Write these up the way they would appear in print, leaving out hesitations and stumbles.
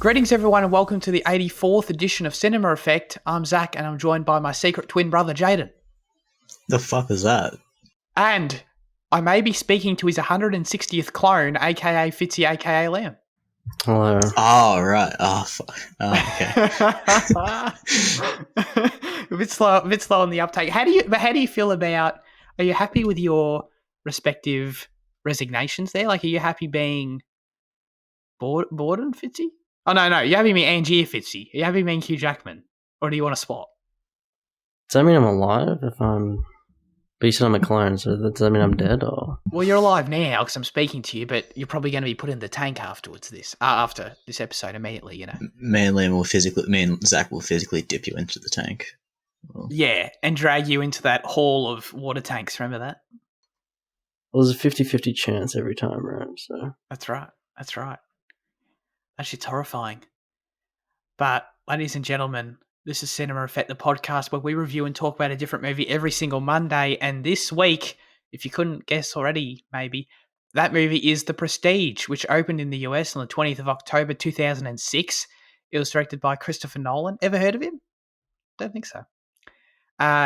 Greetings, everyone, and welcome to the 84th edition of Cinema Effect. I'm Zach, and I'm joined by my secret twin brother, Jaden. The fuck is that? And I may be speaking to his 160th clone, aka Fitzy, aka Liam. Hello. Oh, right. Oh, fuck. Okay. a bit slow on the uptake. How do you feel about? Are you happy with your respective resignations there? Like, are you happy being Borden Fitzy? Oh no, you happy being Angier Fitzy? Are you happy being Hugh Jackman, or do you want a spot? Does that mean I'm alive? But you said I'm a clone, so does that mean I'm dead, or? Well, you're alive now because I'm speaking to you, but you're probably going to be put in the tank after this episode immediately, you know. Me and Zach will physically dip you into the tank. Well, yeah, and drag you into that hall of water tanks. Remember that? Well, there's a 50-50 chance every time, right? So That's right. That shit's horrifying. But, ladies and gentlemen, this is Cinema Effect, the podcast where we review and talk about a different movie every single Monday. And this week, if you couldn't guess already, maybe, that movie is The Prestige, which opened in the US on the 20th of October 2006. It was directed by Christopher Nolan. Ever heard of him? Don't think so.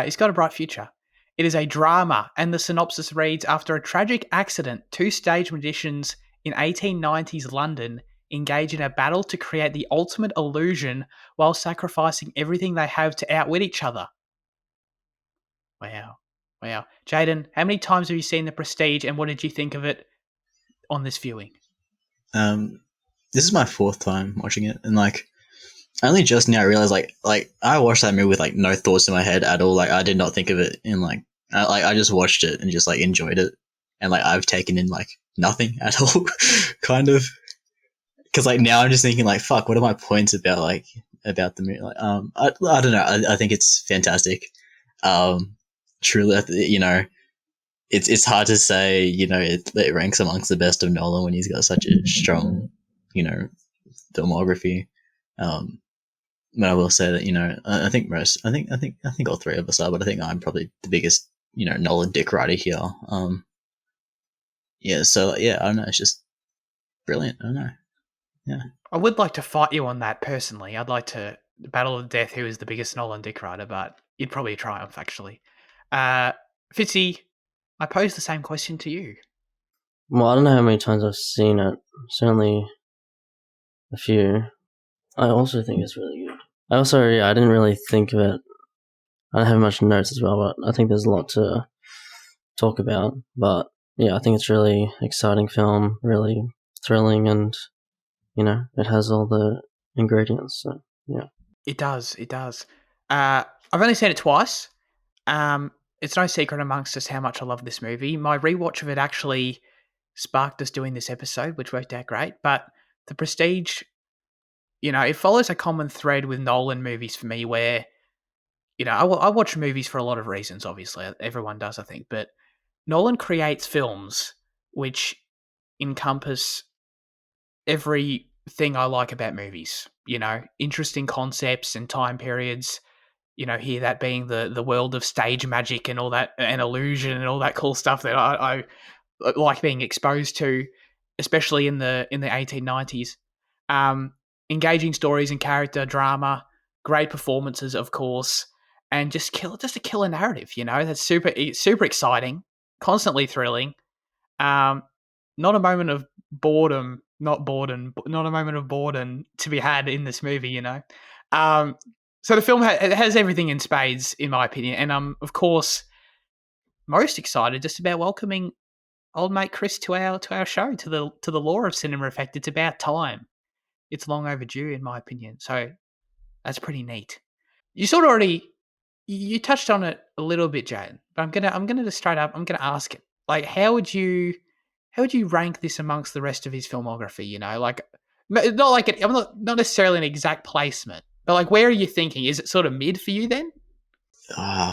He's got a bright future. It is a drama, and the synopsis reads, after a tragic accident, two stage magicians in 1890s London engage in a battle to create the ultimate illusion while sacrificing everything they have to outwit each other. Wow. Jaden, how many times have you seen The Prestige, and what did you think of it on this viewing? this is my fourth time watching it, and I only just now realized I watched that movie with no thoughts in my head at all. I did not think of it in I just watched it and just enjoyed it, and I've taken in nothing at all, kind of. Because now I'm just thinking fuck, what are my points about the movie? I don't know. I think it's fantastic. Truly, it's hard to say. It ranks amongst the best of Nolan when he's got such a strong, filmography. But I will say that I think all three of us are, but I think I'm probably the biggest Nolan dick rider here. Yeah. So yeah, I don't know. It's just brilliant. I don't know. Yeah. I would like to fight you on that personally. I'd like to battle to the death who is the biggest Nolan dick rider, but you'd probably triumph, actually. Fitzy, I pose the same question to you. Well, I don't know how many times I've seen it. Certainly a few. I also think it's really good. I didn't really think of it. I don't have much notes as well, but I think there's a lot to talk about. But yeah, I think it's really exciting film, really thrilling, and it has all the ingredients. So yeah, it does. I've only seen it twice. It's no secret amongst us how much I love this movie. My rewatch of it actually sparked us doing this episode, which worked out great. But The Prestige, it follows a common thread with Nolan movies for me where, I watch movies for a lot of reasons, obviously. Everyone does, I think. But Nolan creates films which encompass everything I like about movies. Interesting concepts and time periods. Here that being the world of stage magic and all that, and illusion and all that cool stuff that I like being exposed to, especially in the 1890s. Engaging stories and character drama, great performances, of course, and just a killer narrative. That's super exciting, constantly thrilling. Not a moment of boredom, not a moment of boredom to be had in this movie. So the film has everything in spades, in my opinion, and I'm of course most excited just about welcoming old mate Chris to our show, to the lore of Cinema Effect. It's about time. It's long overdue, in my opinion. So that's pretty neat. You sort of you touched on it a little bit, Jane, but I'm gonna just straight up, I'm gonna ask it. How would you rank this amongst the rest of his filmography? I'm not necessarily an exact placement, but where are you thinking? Is it sort of mid for you then?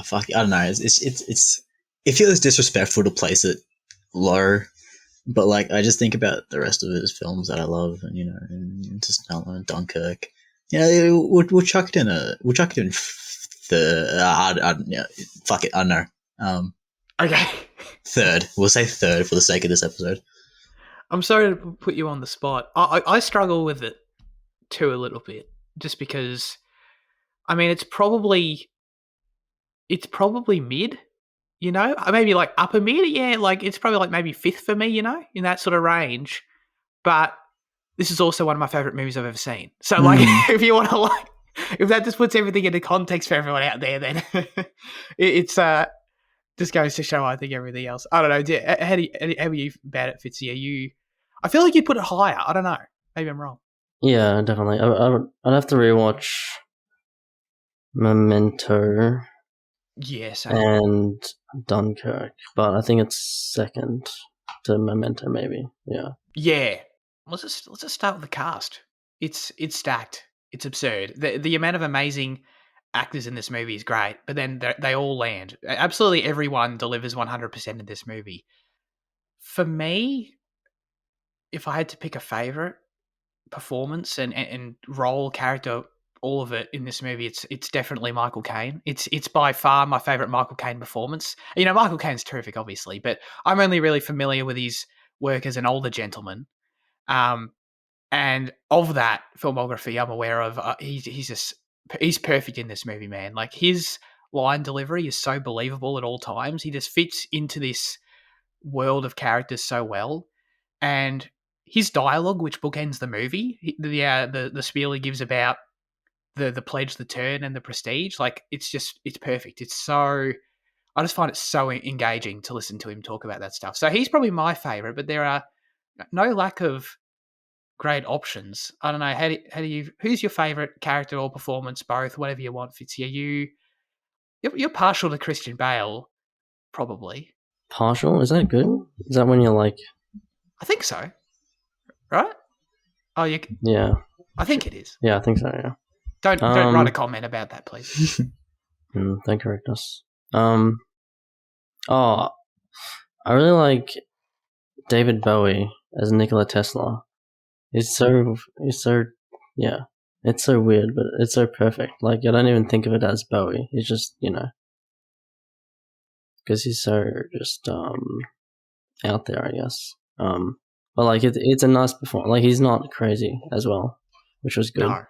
Fuck, I don't know. It feels disrespectful to place it low, but I just think about the rest of his films that I love, and just Dunkirk. We'll chuck it in third. Fuck it, I don't know. Okay. Third. We'll say third for the sake of this episode. I'm sorry to put you on the spot. I struggle with it 2 a little bit, just because. I mean, it's probably mid. Maybe like upper mid. Yeah, like it's probably like maybe fifth for me. In that sort of range. But this is also one of my favorite movies I've ever seen. So, like, if you want to if that just puts everything into context for everyone out there, then it's just goes to show. I think everything else. I don't know. How are you about it, Fitzy? I feel like you'd put it higher. I don't know. Maybe I'm wrong. Yeah, definitely. I'd have to rewatch Memento Yes. and Dunkirk, but I think it's second to Memento, maybe. Yeah. Yeah. Let's just start with the cast. It's stacked. It's absurd. The amount of amazing actors in this movie is great, but then they all land. Absolutely everyone delivers 100% in this movie. For me, if I had to pick a favorite performance and role, character, all of it in this movie, it's definitely Michael Caine. It's by far my favorite Michael Caine performance. Michael Caine's terrific, obviously, but I'm only really familiar with his work as an older gentleman. And of that filmography, I'm aware of. He's perfect in this movie, man. Like his line delivery is so believable at all times. He just fits into this world of characters so well, and his dialogue, which bookends the movie, the spiel he gives about the pledge, the turn, and the prestige, like it's perfect. It's so I just find it so engaging to listen to him talk about that stuff. So he's probably my favorite, but there are no lack of great options. I don't know. Who's your favorite character or performance? Both, whatever you want, Fitzy. You're partial to Christian Bale, probably. Partial? Is that good? Is that when you're like? I think so. Right? Oh, Yeah. I think it is. Yeah, I think so. Yeah. Don't write a comment about that, please. Don't correct us. Oh, I really like David Bowie as Nikola Tesla. He's so yeah. It's so weird, but it's so perfect. Like I don't even think of it as Bowie. He's just because he's so just out there, I guess. But like it's a nice performance. Like he's not crazy as well, which was good. No.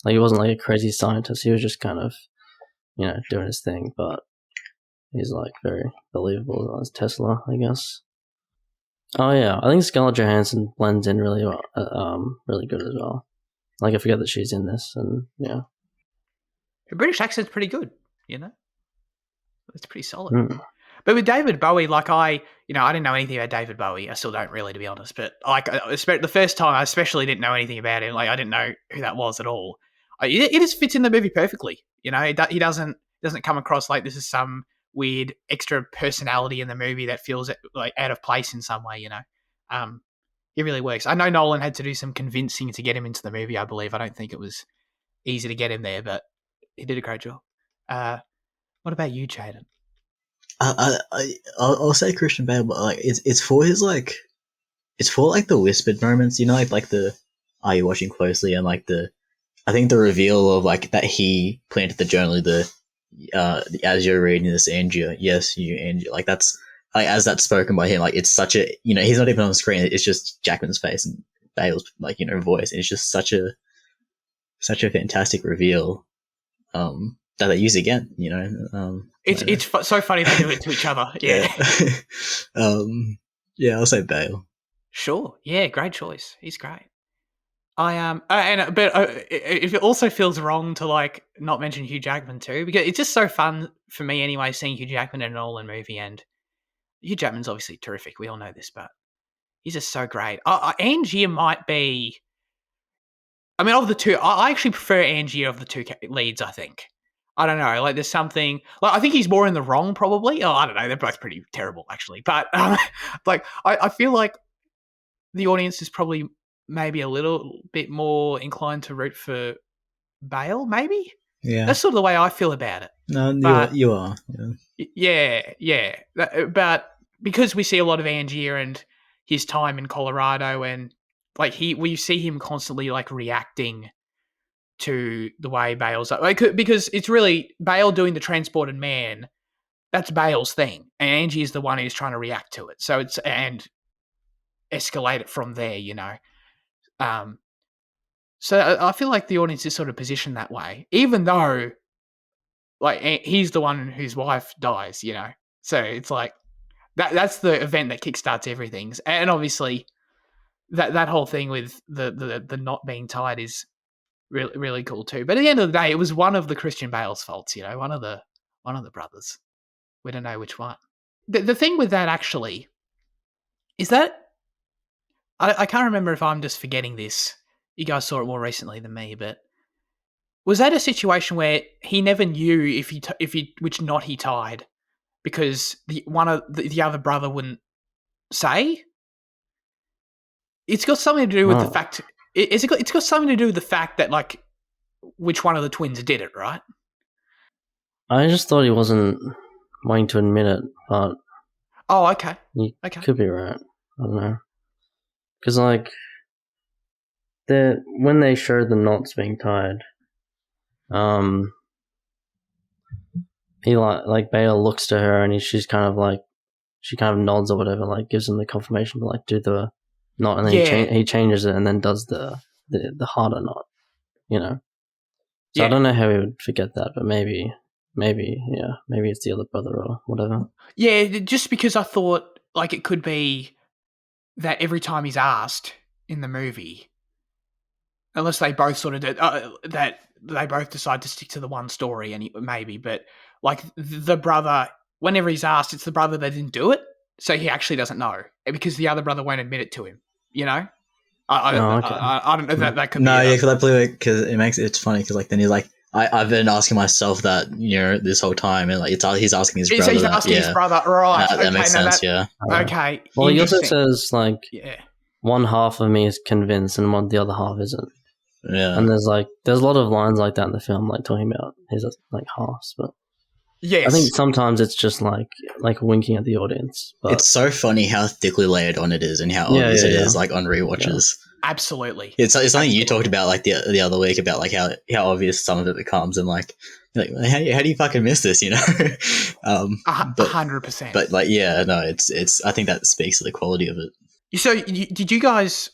Like he wasn't like a crazy scientist. He was just kind of doing his thing. But he's like very believable as Tesla, I guess. Oh yeah, I think Scarlett Johansson blends in really well, really good as well. Like I forget that she's in this, and yeah, Her British accent's pretty good. It's pretty solid. But with David Bowie, like I didn't know anything about David Bowie. I still don't really, to be honest. But like the first time, I especially didn't know anything about him. Like I didn't know who that was at all. It just fits in the movie perfectly. He doesn't come across like this is some weird extra personality in the movie that feels like out of place in some way. It really works. I know Nolan had to do some convincing to get him into the movie. I believe. I don't think it was easy to get him there, but he did a great job. What about you, Jaden? I'll say Christian Bale, but like it's for his like it's for like the whispered moments, like the are you watching closely, and like I think the reveal of like that he planted the journal, as you're reading this, Angia, yes, you Angia, like that's like as that's spoken by him, like it's such a he's not even on the screen, it's just Jackman's face and Bale's like voice, and it's just such a fantastic reveal. That they use again, It's so funny they do it to each other. Yeah. Yeah, I'll say Bale. Sure. Yeah, great choice. He's great. But it also feels wrong to like not mention Hugh Jackman too, because it's just so fun for me anyway, seeing Hugh Jackman in an Nolan movie, and Hugh Jackman's obviously terrific. We all know this, but he's just so great. Angier might be. I mean, of the two, I actually prefer Angier of the two leads. I think. I don't know. Like, there's something. Like, I think he's more in the wrong, probably. Oh, I don't know. They're both pretty terrible, actually. But like, I feel like the audience is probably maybe a little bit more inclined to root for Bale. Maybe. Yeah. That's sort of the way I feel about it. No, but, you are. Yeah. But because we see a lot of Angier and his time in Colorado, and like we see him constantly like reacting to the way Bale's like, because it's really Bale doing the transported man. That's Bale's thing, and Angie is the one who's trying to react to it. So it's and escalate it from there, So I feel like the audience is sort of positioned that way, even though like he's the one whose wife dies, you know. So it's like that's the event that kickstarts everything, and obviously that whole thing with the knot being tied is really really cool too. But at the end of the day, it was one of the Christian Bale's faults, you know, one of the brothers. We don't know which one. The thing with that actually is that I can't remember if I'm just forgetting this. You guys saw it more recently than me, but was that a situation where he never knew if he which knot he tied because the other brother wouldn't say? It's got something to do with the fact. It's got something to do with the fact that like which one of the twins did it, right? I just thought he wasn't wanting to admit it, but oh, okay, you okay, could be right. I don't know, because like when they showed the knots being tied, he like Bale looks to her and she kind of nods or whatever, like gives him the confirmation to like do the knot, and then he changes it and then does the harder knot, you know. So I don't know how he would forget that, but maybe it's the other brother or whatever. Yeah, just because I thought like it could be that every time he's asked in the movie, unless they both sort of did, that they both decide to stick to the one story, and maybe, but like the brother, whenever he's asked, it's the brother that didn't do it, so he actually doesn't know because the other brother won't admit it to him. You know, I don't know that could. No, be yeah, because I believe it because it's funny because like then he's like. I've been asking myself that, you know, this whole time, and like he's asking his brother. He's asking his brother, right? That makes sense. Yeah. Okay. Well, he also says like, yeah, one half of me is convinced, and the other half isn't. Yeah. And there's a lot of lines like that in the film, like talking about his like halves, but yes, I think sometimes it's just like winking at the audience. But it's so funny how thickly layered on it is, and how obvious it is, like on rewatches. Yeah. Absolutely, it's something you talked about like the other week about like how obvious some of it becomes, and like how do you fucking miss this, you know? 100%. But like it's I think that speaks to the quality of it. So did you guys,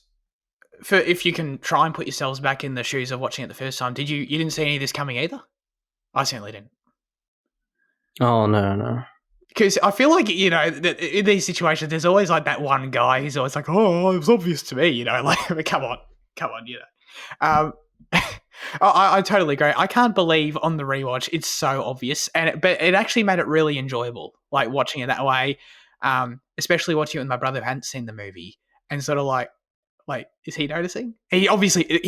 if you can try and put yourselves back in the shoes of watching it the first time, you didn't see any of this coming either? I certainly didn't. Oh no. Because I feel like, you know, in these situations, there's always like that one guy who's always like, "Oh, it was obvious to me," you know, like, come on, you know. I totally agree. I can't believe on the rewatch it's so obvious, but it actually made it really enjoyable, like watching it that way. Especially watching it with my brother who hadn't seen the movie, and sort of like, is he noticing? He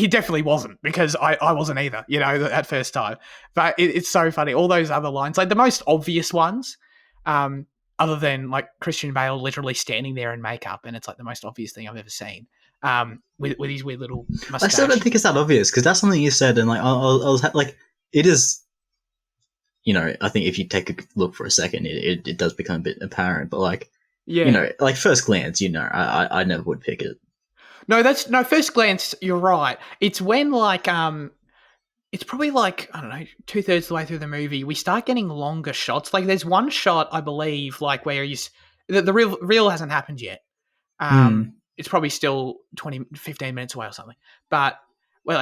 definitely wasn't, because I wasn't either, you know, that first time. But it's so funny. All those other lines, like the most obvious ones, other than like Christian Bale literally standing there in makeup, and it's like the most obvious thing I've ever seen. With his weird little mustache. I still don't think it's that obvious, because that's something you said, and like I was like, it is. You know, I think if you take a look for a second, it does become a bit apparent. But like, you know, like first glance, you know, I never would pick it. No, first glance, you're right. It's when like it's probably like, I don't know, 2/3 of the way through the movie, we start getting longer shots. Like there's one shot, I believe, like where the real hasn't happened yet. It's probably still 15 minutes away or something. But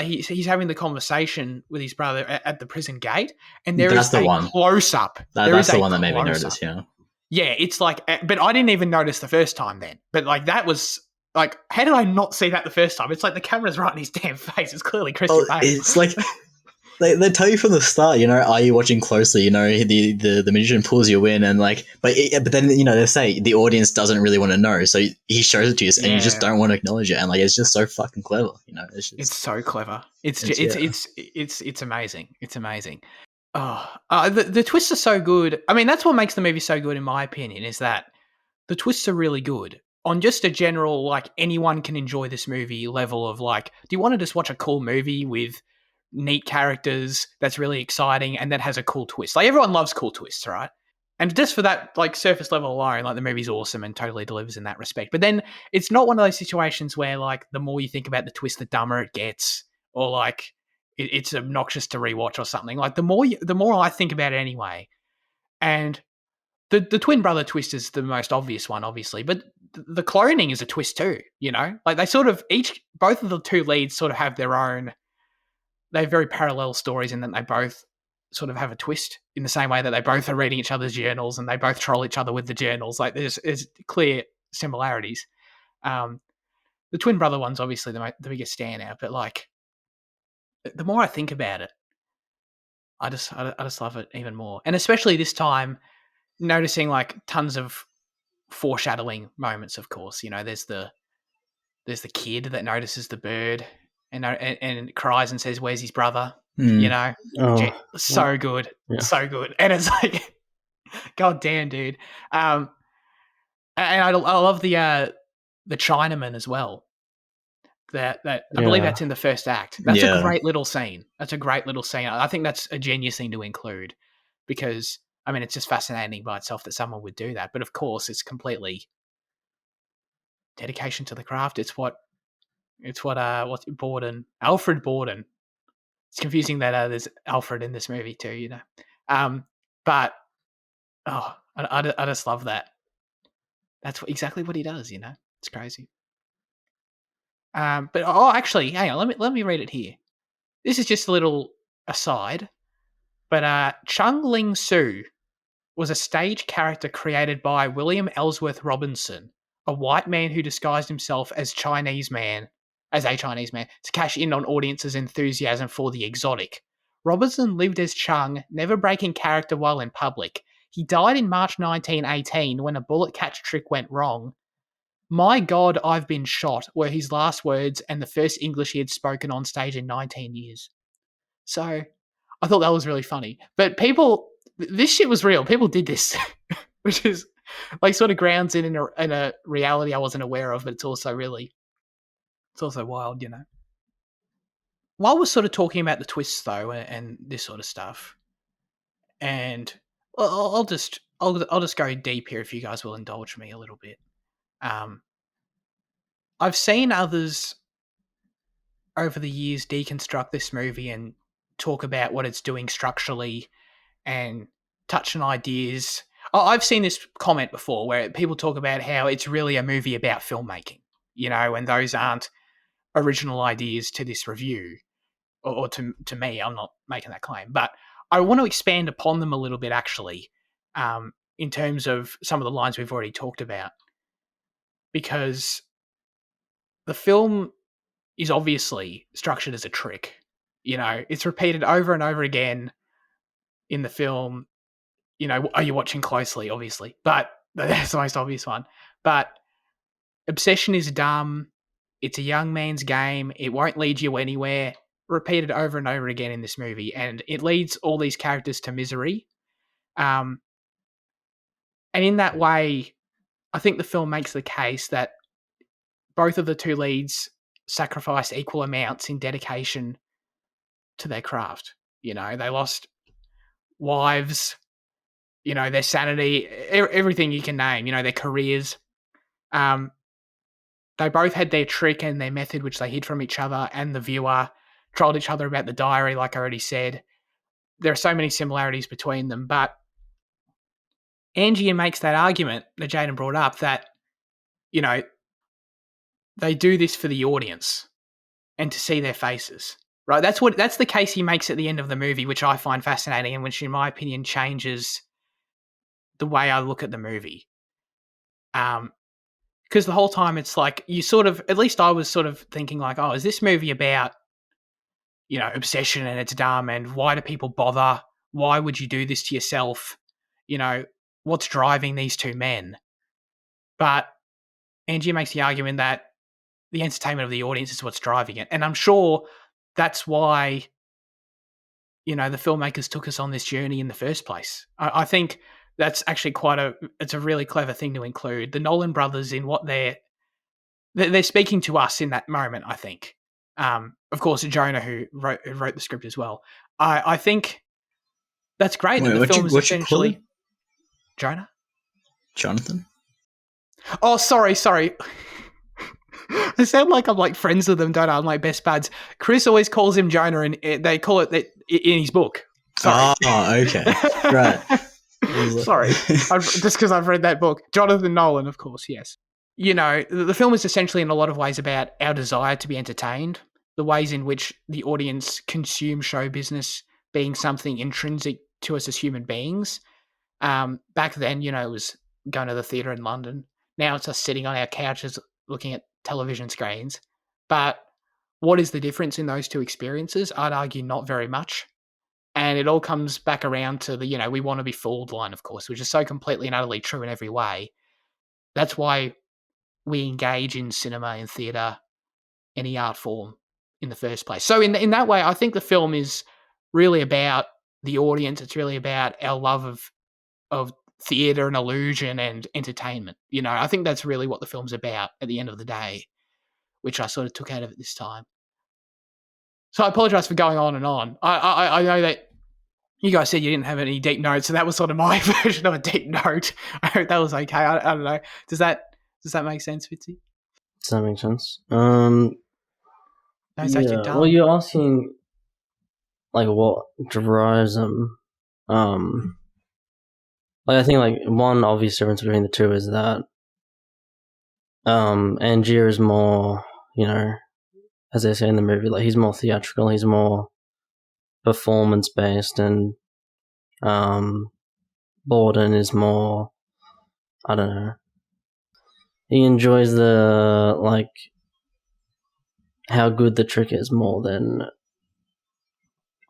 he's having the conversation with his brother at the prison gate, and there is a close up. That's the one that made me notice. Yeah. Yeah, it's like, but I didn't even notice the first time then. But like that was like, how did I not see that the first time? It's like the camera's right in his damn face. It's clearly Christian Bale. It's like. They tell you from the start, you know, are you watching closely? You know, the magician pulls you in, and like, but then, you know, they say the audience doesn't really want to know, so he shows it to you, and you just don't want to acknowledge it, and like, it's just so fucking clever, you know. It's so clever. It's amazing. It's amazing. Oh, the twists are so good. I mean, that's what makes the movie so good, in my opinion, is that the twists are really good. On just a general, like, anyone can enjoy this movie level of like, do you want to just watch a cool movie with neat characters that's really exciting and that has a cool twist? Like, everyone loves cool twists, right? And just for that, like, surface level alone, like, the movie's awesome and totally delivers in that respect. But then it's not one of those situations where, like, the more you think about the twist, the dumber it gets, or like it's obnoxious to rewatch or something. Like, the more I think about it anyway. And the twin brother twist is the most obvious one, obviously, but the cloning is a twist too, you know? Like, they sort of both of the two leads sort of have their own they have very parallel stories in that they both sort of have a twist in the same way that they both are reading each other's journals and they both troll each other with the journals. Like there's clear similarities. The twin brother one's obviously the biggest standout, but like the more I think about it, I just love it even more, and especially this time, noticing like tons of foreshadowing moments. Of course, there's the kid that notices the bird and cries and says, "Where's his brother?" Oh, So good, yeah. so good, and it's like, god damn, dude. And I love the Chinaman as well. That I believe that's in the first act. That's a great little scene. I think that's a genius thing to include because I mean it's just fascinating by itself that someone would do that. But of course, it's completely dedication to the craft. It's what Alfred Borden. It's confusing that there's Alfred in this movie too, But I just love that. That's exactly what he does, It's crazy. But actually, hang on. Let me read it here. This is just a little aside, but Chung Ling Soo was a stage character created by William Ellsworth Robinson, a white man who disguised himself as a Chinese man, to cash in on audiences' enthusiasm for the exotic. Robinson lived as Chung, never breaking character while in public. He died in March 1918 when a bullet catch trick went wrong. "My God, I've been shot," were his last words and the first English he had spoken on stage in 19 years. So, I thought that was really funny. But this shit was real. People did this, which is like sort of grounds in a reality I wasn't aware of, but it's also wild, While we're sort of talking about the twists though, and this sort of stuff, and I'll just go deep here if you guys will indulge me a little bit. I've seen others over the years deconstruct this movie and talk about what it's doing structurally and touch on ideas. I've seen this comment before where people talk about how it's really a movie about filmmaking, and those aren't original ideas to this review or to me. I'm not making that claim, but I want to expand upon them a little bit actually, in terms of some of the lines we've already talked about, because the film is obviously structured as a trick. It's repeated over and over again in the film. Are you watching closely? Obviously, but that's the most obvious one. But obsession is dumb. It's a young man's game. It won't lead you anywhere. Repeated over and over again in this movie, and it leads all these characters to misery. And in that way, I think the film makes the case that both of the two leads sacrificed equal amounts in dedication to their craft. They lost wives, their sanity, everything you can name, their careers. They both had their trick and their method, which they hid from each other and the viewer, trolled each other about the diary, like I already said. There are so many similarities between them, but Angie makes that argument that Jaden brought up that, they do this for the audience and to see their faces, right? That's the case he makes at the end of the movie, which I find fascinating and which, in my opinion, changes the way I look at the movie. Because the whole time it's like you sort of, at least I was sort of thinking like, oh, is this movie about, obsession and it's dumb and why do people bother? Why would you do this to yourself? What's driving these two men? But Angie makes the argument that the entertainment of the audience is what's driving it. And I'm sure that's why, the filmmakers took us on this journey in the first place. I think that's actually it's a really clever thing to include. The Nolan brothers in what they're speaking to us in that moment, I think. Of course, Jonah, who wrote the script as well. I think that's great. Wait, that the film is essentially Jonah? Jonathan? Oh, sorry. I sound like I'm like friends with them, don't I? I'm like best buds. Chris always calls him Jonah, and they call it in his book. Sorry. Oh, okay. Right. Sorry. Just because I've read that book. Jonathan Nolan, of course, yes. The film is essentially in a lot of ways about our desire to be entertained, the ways in which the audience consume show business being something intrinsic to us as human beings. Back then, it was going to the theatre in London. Now it's us sitting on our couches looking at television screens. But what is the difference in those two experiences? I'd argue not very much. And it all comes back around to the, we want to be fooled line, of course, which is so completely and utterly true in every way. That's why we engage in cinema, in theatre, any art form in the first place. So in that way, I think the film is really about the audience. It's really about our love of theatre and illusion and entertainment. I think that's really what the film's about at the end of the day, which I sort of took out of it this time. So I apologise for going on and on. I know that you guys said you didn't have any deep notes, so that was sort of my version of a deep note. I hope that was okay. I don't know. Does that make sense, Fitzy? Does that make sense? No, it's actually dumb. Well, you're asking, like, what drives them. I think, like, one obvious difference between the two is that Angier is more, as they say in the movie, like, he's more theatrical, he's more performance-based, and Borden is more, I don't know, he enjoys the, like, how good the trick is more than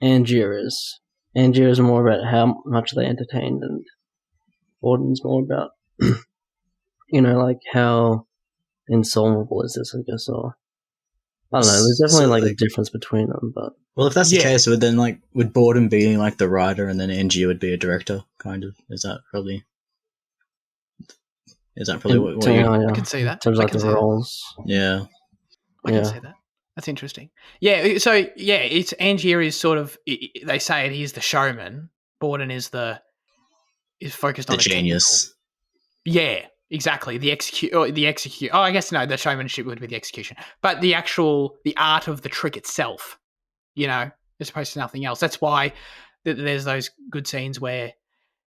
Angier is. Angier is more about how much they entertained, and Borden's more about, like, how insolvable is this, I guess, or I don't know. There's definitely a difference between them, but if that's the case, would Borden be like the writer, and then Angier would be a director, kind of? Is that probably what you? I can see that. In terms of, like, the roles. Yeah. I can see that. That's interesting. Yeah. So it's Angier is sort of, they say it. He's the showman. Borden is focused on the genius. Technical. Yeah. Exactly. The execute. Oh, I guess no. The showmanship would be the execution, but the art of the trick itself, as opposed to nothing else. That's why there's those good scenes where,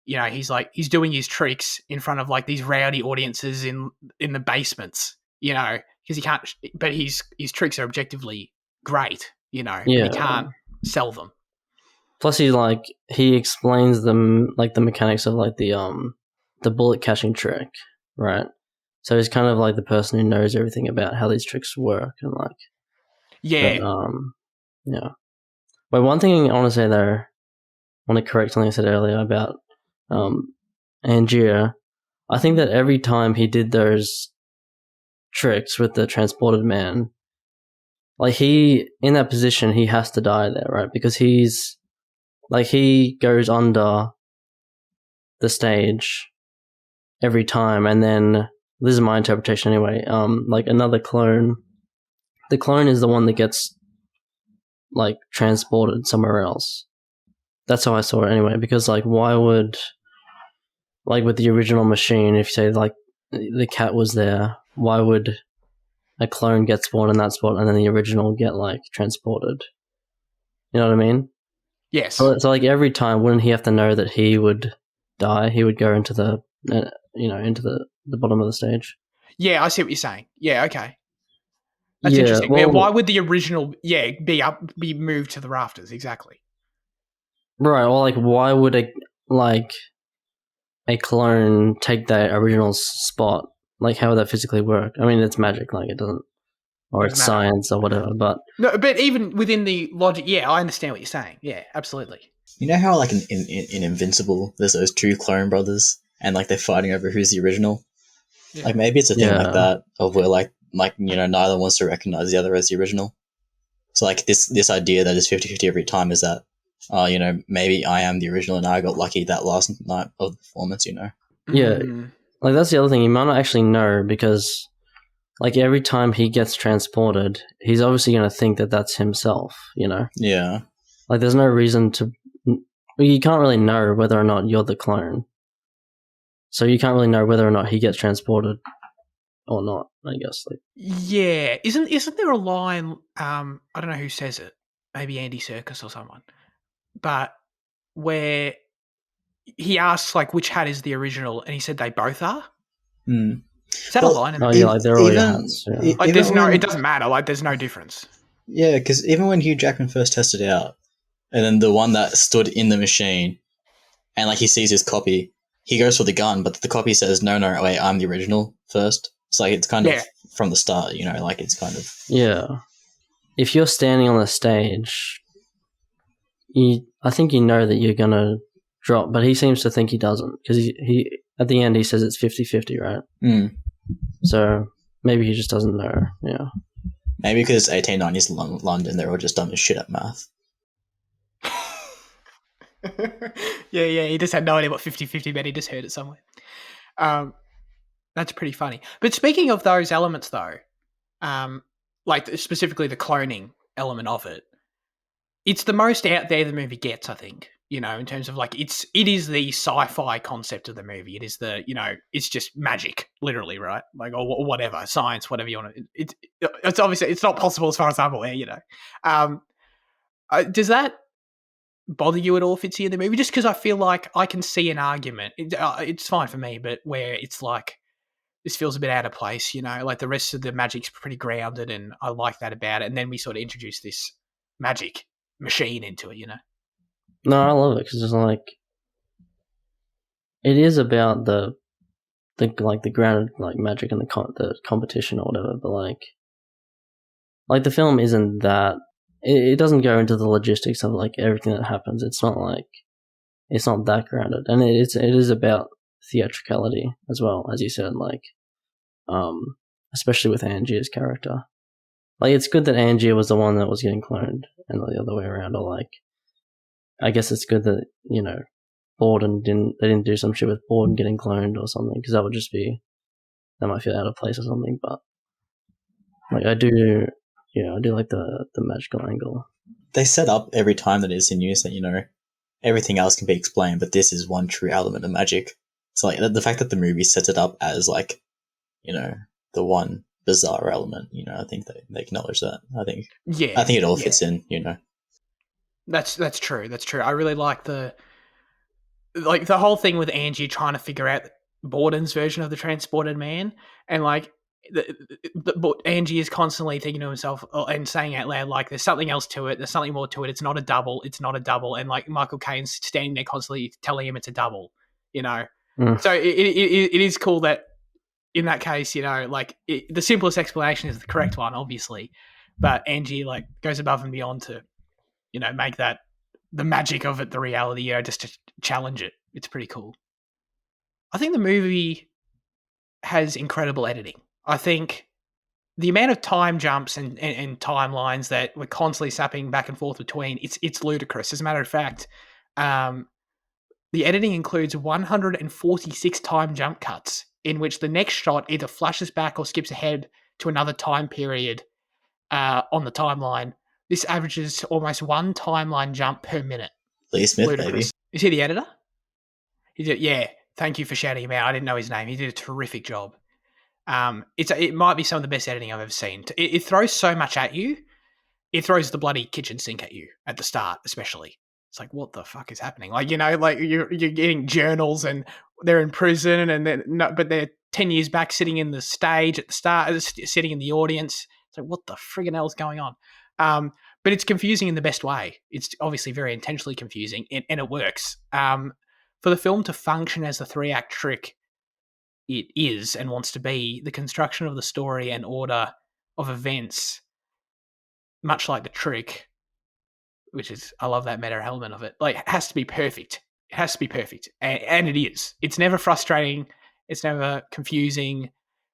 he's doing his tricks in front of, like, these rowdy audiences in the basements, because he can't. But his tricks are objectively great, but he can't sell them. Plus, he explains them, like, the mechanics of, like, the bullet catching trick. Right, so he's kind of like the person who knows everything about how these tricks work, and like, But one thing I want to say though, I want to correct something I said earlier about Angier. I think that every time he did those tricks with the transported man, like, he, in that position, he has to die there, right? Because he's like, he goes under the stage every time, and then this is my interpretation anyway, like, another clone, the clone is the one that gets, like, transported somewhere else. That's how I saw it anyway, because, like, why would, like, with the original machine, if you say, like, the cat was there, why would a clone get spawned in that spot and then the original get, like, transported? You know what I mean? Yes. So like, every time, wouldn't he have to know that he would die? He would go into the into the bottom of the stage. Yeah, I see what you're saying. Yeah, okay. That's interesting. Well, why would the original be moved to the rafters? Exactly. Right, or, like, why would a clone take that original spot? Like, how would that physically work? I mean, it's magic, like, it doesn't, or it's science or whatever, but no, but even within the logic, I understand what you're saying. Yeah, absolutely. You know how, like, in Invincible, there's those two clone brothers, and, like, they're fighting over who's the original? Yeah. Like, maybe it's a thing like that, of where, like, neither wants to recognize the other as the original. So, like, this idea that it's 50-50 every time is that, maybe I am the original and I got lucky that last night of the performance, Yeah. Like, that's the other thing. You might not actually know, because, like, every time he gets transported, he's obviously going to think that that's himself, Yeah. Like, there's no reason to... You can't really know whether or not you're the clone. So you can't really know whether or not he gets transported or not, I guess. Like, yeah. Isn't there a line, I don't know who says it, maybe Andy Serkis or someone, but where he asks, like, which hat is the original, and he said they both are? Mm. Is that a line? Like, they're all your hats. Yeah. Like, it doesn't matter. Like, there's no difference. Yeah, because even when Hugh Jackman first tested it out, and then the one that stood in the machine, and like he sees his copy, he goes for the gun, but the copy says, "No, no, wait, I'm the original first." It's like it's kind of Yeah. from the start, you know, like it's kind of Yeah. If you're standing on the stage, I think you know that you're gonna drop, but he seems to think he doesn't, because he at the end he says it's 50-50, right? So maybe he just doesn't know. Yeah. Maybe because 1890s London, they're all just dumb as shit at math. Yeah, he just had no idea what 50-50 meant. He just heard it somewhere. That's pretty funny. But speaking of those elements, though, like specifically the cloning element of it, it's the most out there the movie gets, I think. You know, in terms of like it is the sci-fi concept of the movie. It is the, you know, it's just magic, literally, right? Like or whatever, science, whatever you want to. It's obviously it's not possible as far as I'm aware. You know, does that bother you at all if it's in the movie? Just because I feel like I can see an argument. It's fine for me, but where it's like this feels a bit out of place, you know, like the rest of the magic's pretty grounded and I like that about it. And then we sort of introduce this magic machine into it, you know? No, I love it because it's like it is about the grounded like magic and the competition or whatever, but like the film isn't that. It doesn't go into the logistics of like everything that happens. It's not that grounded, and it is about theatricality as well, as you said. Like, especially with Angier's character. Like, it's good that Angier was the one that was getting cloned, and not the other way around. Or like, I guess it's good that, you know, Borden didn't do some shit with Borden getting cloned or something, because that might feel out of place or something. But like, I do like the magical angle. They set up every time that it's in use that, you know, everything else can be explained, but this is one true element of magic. So like the fact that the movie sets it up as like, you know, the one bizarre element, you know, I think they acknowledge that. I think it all fits in, you know. That's true. That's true. I really like the whole thing with Angie trying to figure out Borden's version of the transported man, and like Angie is constantly thinking to himself and saying out loud, like, there's something else to it, there's something more to it, it's not a double, and like Michael Caine's standing there constantly telling him it's a double, you know. So it is cool that in that case, you know, like the simplest explanation is the correct one, obviously, but Angie like goes above and beyond to, you know, make that the magic of it the reality, you know, just to challenge it. It's pretty cool. I think the movie has incredible editing. I think the amount of time jumps and timelines that we're constantly sapping back and forth between, it's ludicrous. As a matter of fact, the editing includes 146 time jump cuts in which the next shot either flashes back or skips ahead to another time period on the timeline. This averages almost one timeline jump per minute. Lee Smith, Ludicrous. maybe. Is he the editor? He did. Yeah. Thank you for shouting him out. I didn't know his name. He did a terrific job. It might be some of the best editing I've ever seen. It throws so much at you. It throws the bloody kitchen sink at you at the start, especially. It's like, what the fuck is happening? Like, you know, like you're getting journals and they're in prison but they're 10 years back sitting in the stage at the start, sitting in the audience. It's like, what the friggin' hell is going on? But it's confusing in the best way. It's obviously very intentionally confusing, and it works. For the film to function as the 3-act trick it is and wants to be, the construction of the story and order of events, much like the trick, which is, I love that meta element of it, like, it has to be perfect. It has to be perfect. And it is. It's never frustrating. It's never confusing.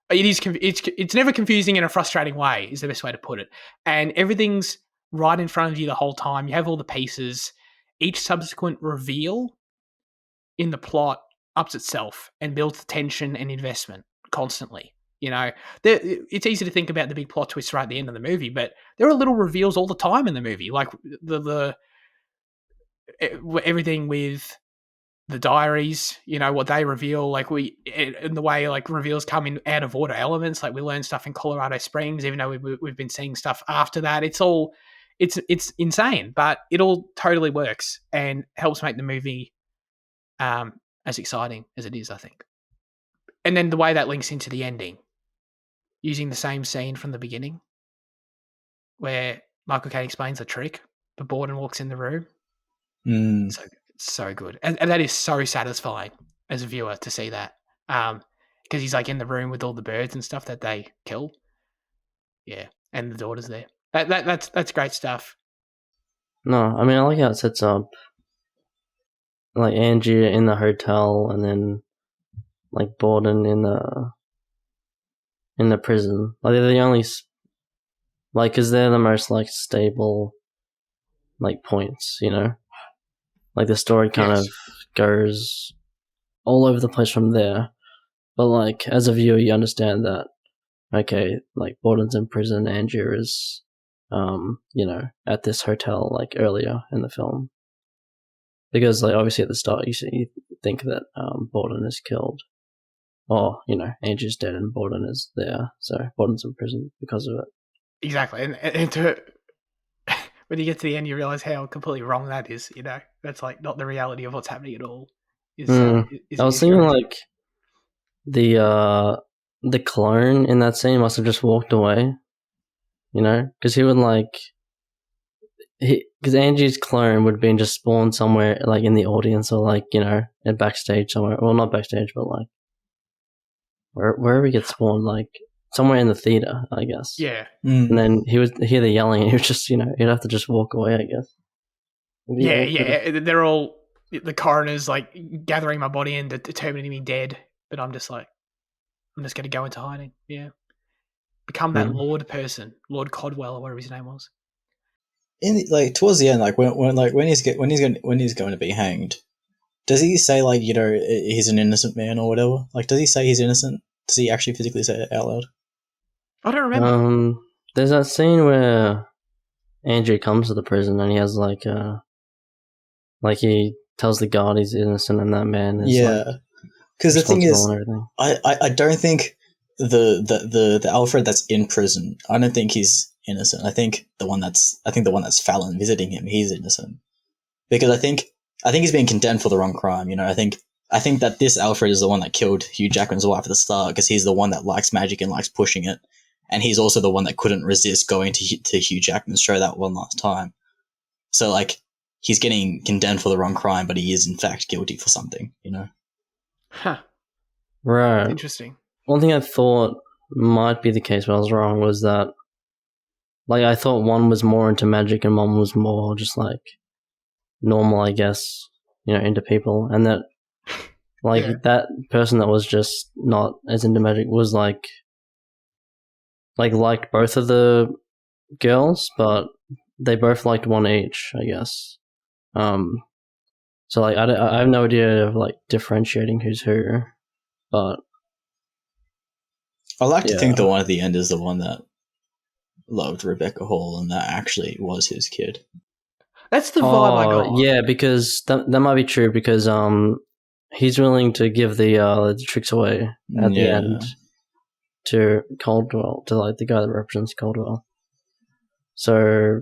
It's never confusing in a frustrating way, is the best way to put it. And everything's right in front of you the whole time. You have all the pieces. Each subsequent reveal in the plot ups itself and builds the tension and investment constantly. You know, it's easy to think about the big plot twists right at the end of the movie, but there are little reveals all the time in the movie, like everything with the diaries, you know, what they reveal, like in the way like reveals come in out of order elements, like we learn stuff in Colorado Springs, even though we've been seeing stuff after that. It's insane, but it all totally works and helps make the movie as exciting as it is, I think. And then the way that links into the ending, using the same scene from the beginning, where Michael Caine explains the trick, but Borden walks in the room. Mm. So good, and that is so satisfying as a viewer to see that, because he's like in the room with all the birds and stuff that they kill. Yeah, and the daughter's there. That's great stuff. No, I mean I like how it sets up like Angie in the hotel, and then like Borden in the prison. Like they're the only like because they're the most like stable like points, you know. Like the story kind of goes all over the place from there. But like as a viewer, you understand that okay, like Borden's in prison, Angie is, you know, at this hotel like earlier in the film. Because like obviously at the start you think that Borden is killed, or you know Angie's dead and Borden is there, so Borden's in prison because of it. Exactly, and to when you get to the end, you realize how completely wrong that is. You know, that's like not the reality of what's happening at all. I was thinking like the clone in that scene must have just walked away, you know, because he would like because Angie's clone would have been just spawned somewhere like in the audience or like you know in backstage somewhere. Well, not backstage, but like wherever he gets spawned, like somewhere in the theater, I guess. Yeah. And then he would hear the yelling, and he would just, you know, he'd have to just walk away, I guess. Yeah. They're all the coroner's like gathering my body and determining me dead, but I'm just like, I'm just going to go into hiding. Yeah, become that Lord person, Lord Codwell or whatever his name was. In like towards the end, like when he's going to be hanged, does he say like you know he's an innocent man or whatever? Like, does he say he's innocent? Does he actually physically say it out loud? I don't remember. There's that scene where Andrew comes to the prison and he has like he tells the guard he's innocent and that man is because the thing is, I don't think the Alfred that's in prison, I don't think he's innocent. I think the one that's Fallon visiting him, he's innocent because I think he's being condemned for the wrong crime. You know, I think that this Alfred is the one that killed Hugh Jackman's wife at the start because he's the one that likes magic and likes pushing it. And he's also the one that couldn't resist going to Hugh Jackman's show that one last time. So, like, he's getting condemned for the wrong crime, but he is, in fact, guilty for something, you know? Huh. Right. Interesting. One thing I thought might be the case, but I was wrong, was that, like, I thought one was more into magic and one was more just, like, normal, I guess, you know, into people. And that, like, that person that was just not as into magic was, liked both of the girls, but they both liked one each, I guess. So like I have no idea of like differentiating who's who, but I like to think the one at the end is the one that loved Rebecca Hall and that actually was his kid. That's the vibe I got. Yeah, because that might be true because he's willing to give the tricks away at the end to Caldwell, to like the guy that represents Caldwell. So,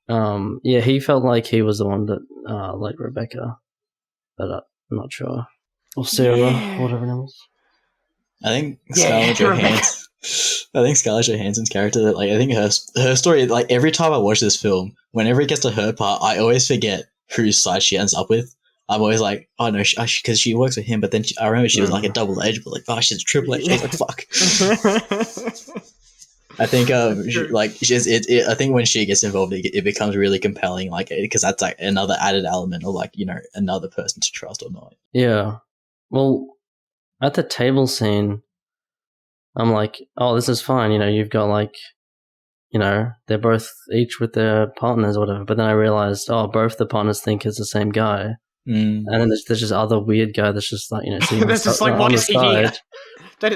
he felt like he was the one that liked Rebecca, but I'm not sure. Or Sarah, whatever it was. I think Scarlett Johansson's character, like I think her story, like every time I watch this film, whenever it gets to her part, I always forget whose side she ends up with. I'm always like, oh no, because she works with him, but then I remember she was like a double edge, but like, oh, she's a triple edge. I was like, fuck. I think I think when she gets involved, it becomes really compelling, like because that's like another added element of like you know another person to trust or not. Yeah, well, at the table scene, I'm like, oh, this is fine. You know, you've got like, you know, they're both each with their partners or whatever. But then I realized, oh, both the partners think it's the same guy. And then there's just other weird guy that's just like, you know, sitting that's just like, what is he here?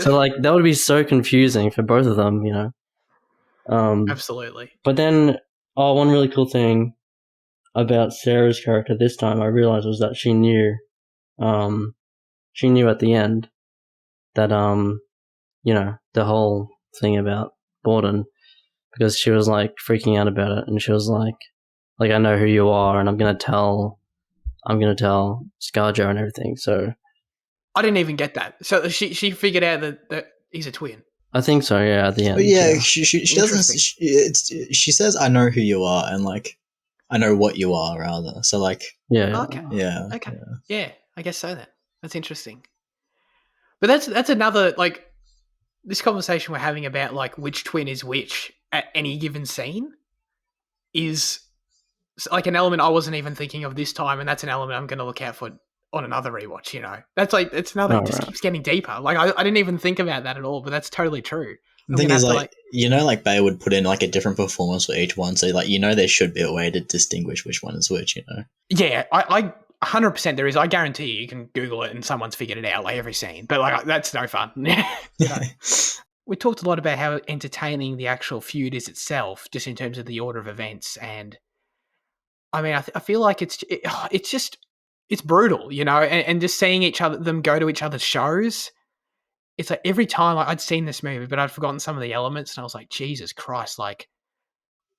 So like that would be so confusing for both of them, you know. Absolutely. But then, one really cool thing about Sarah's character this time I realized was that she knew at the end that you know, the whole thing about Borden, because she was like freaking out about it, and she was like I know who you are, and I'm gonna tell ScarJo and everything. So I didn't even get that. So she figured out that he's a twin. I think so. Yeah, at the end. But yeah, Yeah. she doesn't. She says, "I know who you are," and like, I know what you are, rather. So like, Yeah. Okay. yeah, Okay. Yeah, I guess so then. That's interesting. But that's another like this conversation we're having about like which twin is which at any given scene is like an element I wasn't even thinking of this time, and that's an element I'm going to look out for on another rewatch. You know, that's like it's another. Oh, It just right. keeps getting deeper. Like I didn't even think about that at all, but that's totally true. The I'm thing gonna is, have to like, you know, like Bale would put in like a different performance for each one, so like you know there should be a way to distinguish which one is which. You know. yeah, I 100% there is. I guarantee you can Google it and someone's figured it out like every scene. But like that's no fun. You know. We talked a lot about how entertaining the actual feud is itself, just in terms of the order of events, and I mean, I feel like it's just it's brutal, you know, and just seeing them go to each other's shows. It's like every time I'd seen this movie, but I'd forgotten some of the elements, and I was like, Jesus Christ! Like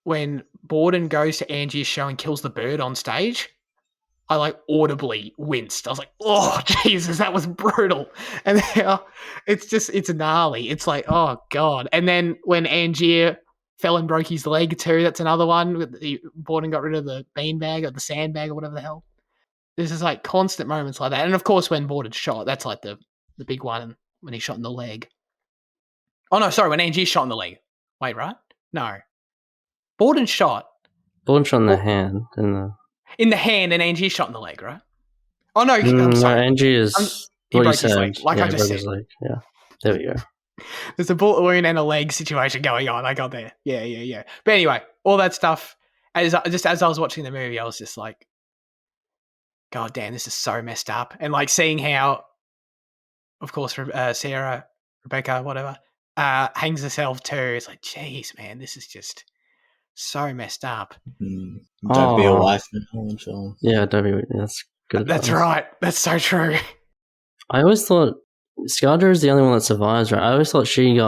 when Borden goes to Angie's show and kills the bird on stage, I like audibly winced. I was like, oh Jesus, that was brutal. And then, it's gnarly. It's like, oh God. And then when Angier fell and broke his leg too, that's another one. Borden got rid of the beanbag or the sandbag or whatever the hell. There's just like constant moments like that. And of course when Borden shot, that's like the big one when he shot in the leg. Oh no, sorry, when Angier shot in the leg. Wait, right? No. Borden shot. Borden shot in the hand in the hand and Angie shot in the leg, right? Oh no, I'm No, sorry. Angie is He what you broke his said. leg, like I just said. His leg. Yeah, there we go. There's a bullet wound and a leg situation going on. I got there. Yeah. But anyway, all that stuff. As I was watching the movie, I was just like, God damn, this is so messed up. And like seeing how, of course, Sarah, Rebecca, whatever, hangs herself too. It's like, geez, man, this is just so messed up. Don't be a wife in a Holland film. Yeah, don't be. That's good. That's right. That's so true. I always thought Scarjo is the only one that survives, right? I always thought she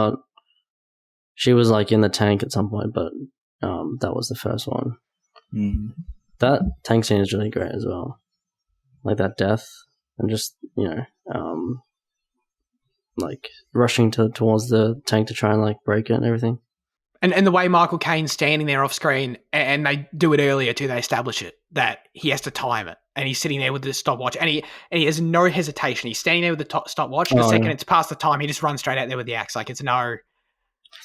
was like in the tank at some point, but that was the first one. That tank scene is really great as well, like that death and just like rushing towards the tank to try and like break it and everything. And the way Michael Caine's standing there off screen, and they do it earlier too, they establish it, that he has to time it. And he's sitting there with the stopwatch, and he has no hesitation. He's standing there with the stopwatch. The second it's past the time, he just runs straight out there with the axe. Like, it's no...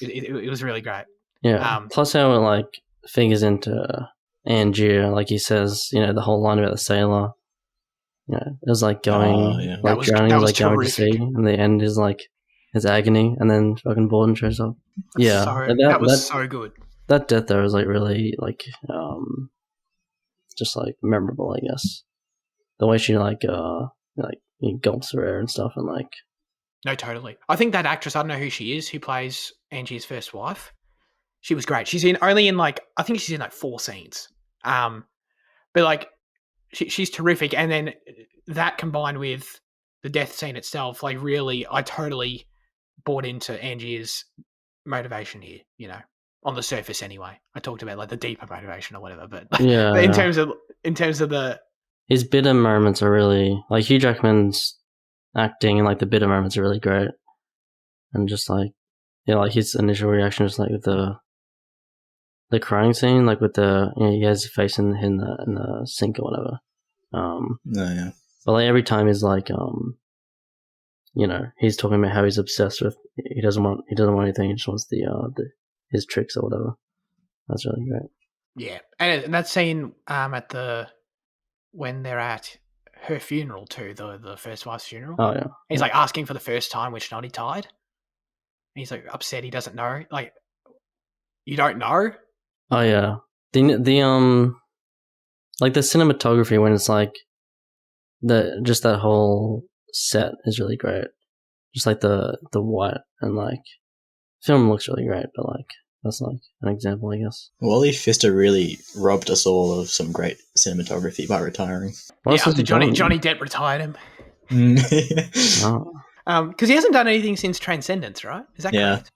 It was really great. Yeah. Plus how it, like, figures into Angier, like he says, the whole line about the sailor. It was like going... Like, drowning was like going to sea, and the end is like his agony, and then fucking Borden shows up. That was so good. That death there was like really like just like memorable, I guess. The way she like gulps her air and stuff, and like. No, totally. I think that actress, I don't know who she is, who plays Angie's first wife. She was great. She's only in like 4 scenes. But like she's terrific, and then that combined with the death scene itself, like really, I totally bought into Angie's motivation here, on the surface anyway. I talked about like the deeper motivation or whatever, but in terms of the his bitter moments are really like Hugh Jackman's acting, and like the bitter moments are really great, and just like like his initial reaction, just like with the crying scene, like with the he has his face in the sink or whatever. But like every time he's like he's talking about how he's obsessed with. He doesn't want anything. He just wants his tricks or whatever. That's really great. Yeah, and that scene when they're at her funeral too, the first wife's funeral. Oh yeah. He's like asking for the first time which knot he tied. And he's like upset he doesn't know. Like, you don't know? Oh yeah. The like the cinematography when it's like that whole set is really great. Just like the white and like film looks really great, but like that's like an example, I guess. Wally Pfister really robbed us all of some great cinematography by retiring. After Johnny Depp retired him. Because he hasn't done anything since Transcendence, right? Is that correct?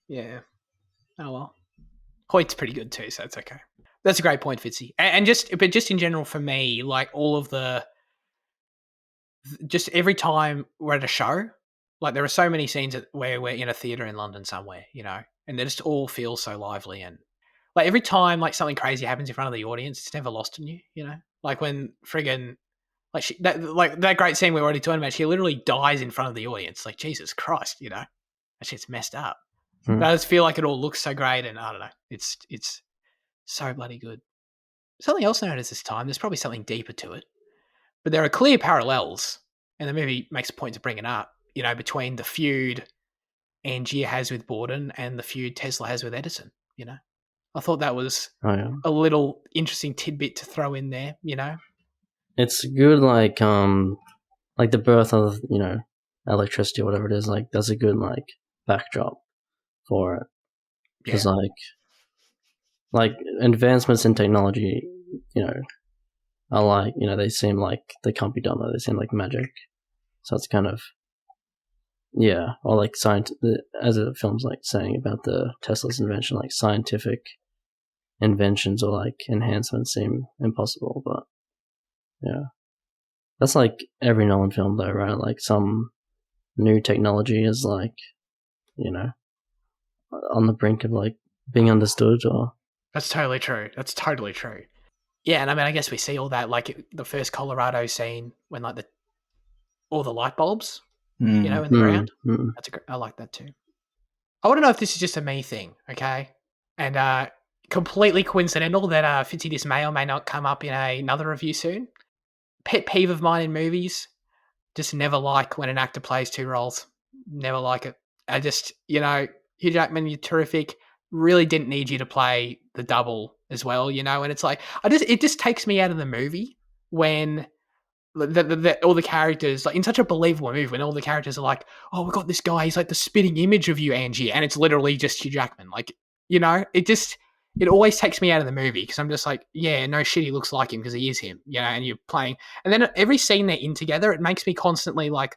Yeah. Oh well. Hoyt's pretty good too, so it's okay. That's a great point, Fitzy. And just in general for me, like all of just every time we're at a show, Like there are so many scenes where we're in a theater in London somewhere, and they just all feel so lively. And like every time like something crazy happens in front of the audience, it's never lost on you. Like when friggin' like that great scene we were already talking about, she literally dies in front of the audience. Like Jesus Christ, that shit's messed up. But I just feel like it all looks so great, and I don't know, it's so bloody good. Something else I noticed this time, there's probably something deeper to it, but there are clear parallels, and the movie makes a point to bring it up, between the feud Angier has with Borden and the feud Tesla has with Edison, I thought that was a little interesting tidbit to throw in there, It's good, like the birth of, electricity or whatever it is, like, that's a good, like, backdrop for it. Because, like, advancements in technology, are like, they seem like they can't be done, though. They seem like magic. So it's kind of, or like as the film's like saying about the Tesla's invention, like scientific inventions or like enhancements seem impossible, but that's like every Nolan film though, right? Like some new technology is like, on the brink of like being understood. Or that's totally true. Yeah, and I mean, I guess we see all that, like the first Colorado scene when like all the light bulbs, in the ground. I like that too. I want to know if this is just a me thing, okay? And completely coincidental that Fitzy, this may or may not come up in another review soon. Pet peeve of mine in movies, just never like when an actor plays two roles. Never like it. I just, Hugh Jackman, you're terrific. Really didn't need you to play the double as well, and it's like, it just takes me out of the movie when all the characters, like in such a believable movie, when all the characters are like, oh, we got this guy, he's like the spitting image of you, Angie, and it's literally just Hugh Jackman. Like, it always takes me out of the movie because I'm just like, yeah, no shit, he looks like him because he is him, and you're playing. And then every scene they're in together, it makes me constantly like,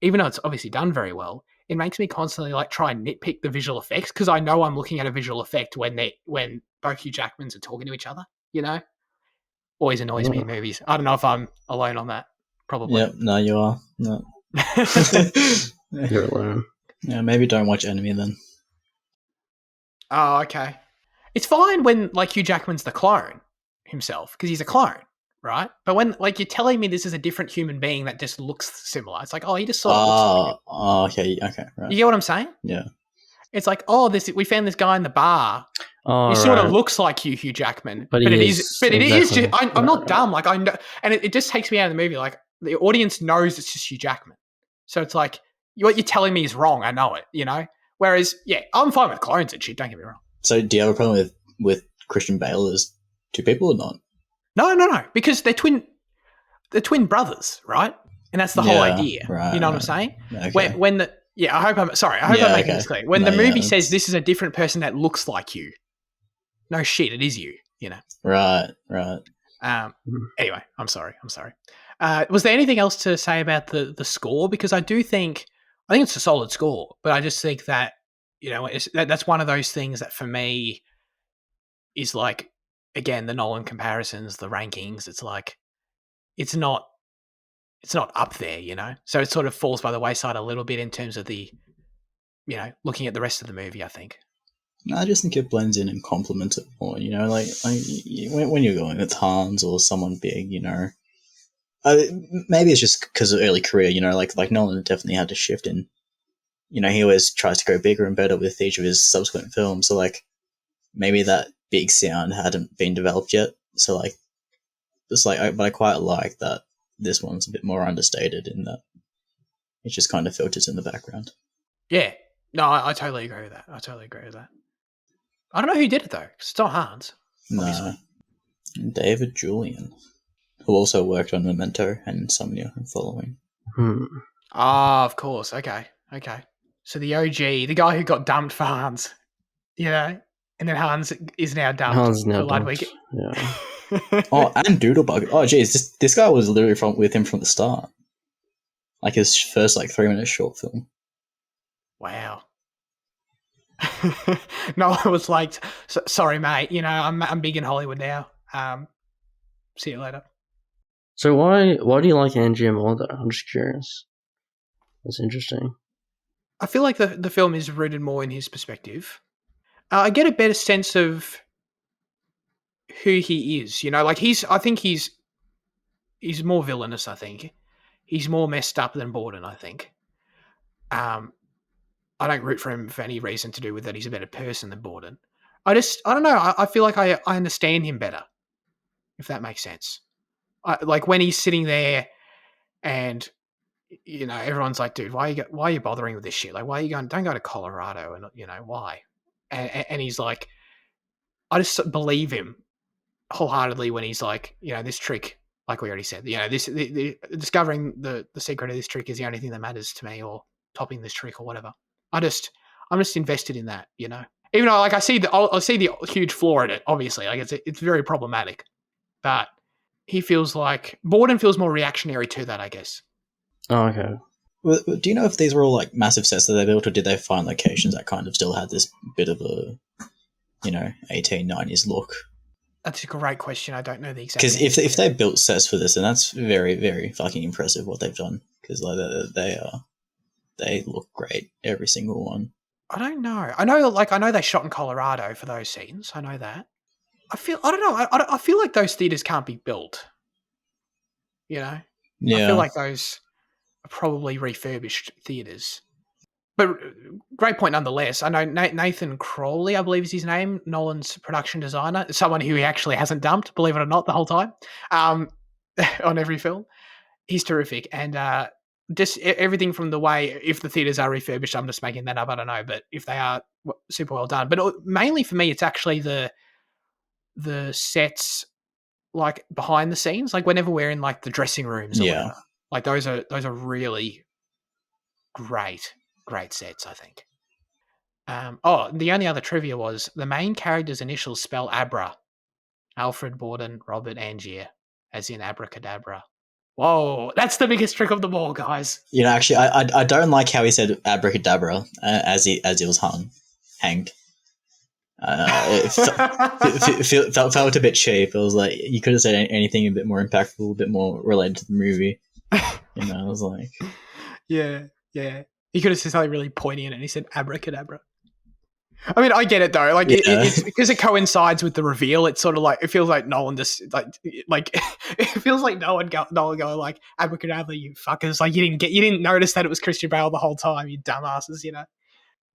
even though it's obviously done very well, it makes me constantly like try and nitpick the visual effects because I know I'm looking at a visual effect when both Hugh Jackmans are talking to each other, Always annoys me in movies. I don't know if I'm alone on that. Probably. Yep, no, you are. No. You're alone. Yeah, maybe don't watch Enemy then. Oh, okay. It's fine when like Hugh Jackman's the clone himself because he's a clone, right? But when like you're telling me this is a different human being that just looks similar, it's like, oh, he just sort of looks like him. Oh, okay, right. You get what I'm saying? Yeah. It's like, oh, we found this guy in the bar. He sort of looks like Hugh Jackman, but it is. I'm not dumb. Like I know, and it just takes me out of the movie. Like the audience knows it's just Hugh Jackman, so it's like what you're telling me is wrong. I know it, Whereas, yeah, I'm fine with clones and shit. Don't get me wrong. So, do you have a problem with Christian Bale as two people or not? No, because they're twin brothers, right? And that's the whole idea. Right, you know what I'm saying? Okay. I hope I'm making this clear. When the movie says this is a different person that looks like you, no shit, it is you, Right. Anyway, I'm sorry. Was there anything else to say about the score? Because I think it's a solid score, but I just think that, that's one of those things that for me is like, again, the Nolan comparisons, the rankings, it's like, it's not up there, So it sort of falls by the wayside a little bit in terms of the, looking at the rest of the movie, I think. I just think it blends in and complements it more, like when you're going with Hans or someone big, maybe it's just because of early career, like Nolan definitely had to shift in, he always tries to go bigger and better with each of his subsequent films. So like maybe that big sound hadn't been developed yet. So like, it's like, but I quite like that this one's a bit more understated in that it just kind of filters in the background. Yeah. No, I totally agree with that. I don't know who did it, though. It's not Hans. Obviously. No. David Julian, who also worked on Memento and Insomnia and following. Ah, of course. Okay. So the OG, the guy who got dumped for Hans, and then Hans is now dumped for Ludwig. Yeah. Oh, and Doodlebug. Oh, geez, this guy was literally with him from the start. Like his first 3-minute short film. Wow. No, I was like, sorry, mate. I'm big in Hollywood now. See you later. So why do you like Angier more though? I'm just curious. That's interesting. I feel like the film is rooted more in his perspective. I get a better sense of who he is. Like I think he's more villainous. I think he's more messed up than Borden. I think. I don't root for him for any reason to do with that he's a better person than Borden. I don't know. I feel like I understand him better, if that makes sense. Like when he's sitting there and, everyone's like, dude, why are you bothering with this shit? Like, why are you going, don't go to Colorado, and, why? And he's like, I just believe him wholeheartedly when he's like, this trick, like we already said, discovering the secret of this trick is the only thing that matters to me, or topping this trick or whatever. I'm just invested in that, Even though, like, I see the huge flaw in it. Obviously, like it's very problematic, but Borden feels more reactionary to that, I guess. Oh, okay. Well, do you know if these were all like massive sets that they built, or did they find locations that kind of still had this bit of a, 1890s look? That's a great question. I don't know the exact. Because if they built sets for this, then that's very, very fucking impressive what they've done. Because like they look great, every single one. I don't know. I know they shot in Colorado for those scenes. I know that. I don't know. I feel like those theaters can't be built. Yeah. I feel like those are probably refurbished theaters. But great point nonetheless. I know Nathan Crowley, I believe is his name, Nolan's production designer, someone who he actually hasn't dumped, believe it or not, the whole time, on every film. He's terrific. And just everything from the way, if the theaters are refurbished, I'm just making that up, I don't know, but if they are, super well done. But mainly for me, it's actually the sets, like behind the scenes, like whenever we're in like the dressing rooms or whatever. Like those are really great sets, I think. The only other trivia was the main character's initials spell Abra. Alfred Borden, Robert Angier, as in abracadabra. Whoa, that's the biggest trick of them all, guys. Actually, I don't like how he said abracadabra as he was hanged. It felt a bit cheap. It was like you could have said anything a bit more impactful, a bit more related to the movie. I was like, yeah. He could have said something really poignant, and he said abracadabra. I mean, I get it though. Like, it's because it coincides with the reveal. It's sort of like, it feels like Nolan just like it feels like Nolan going like abracadabra, you fuckers. Like you didn't notice that it was Christian Bale the whole time, you dumbasses.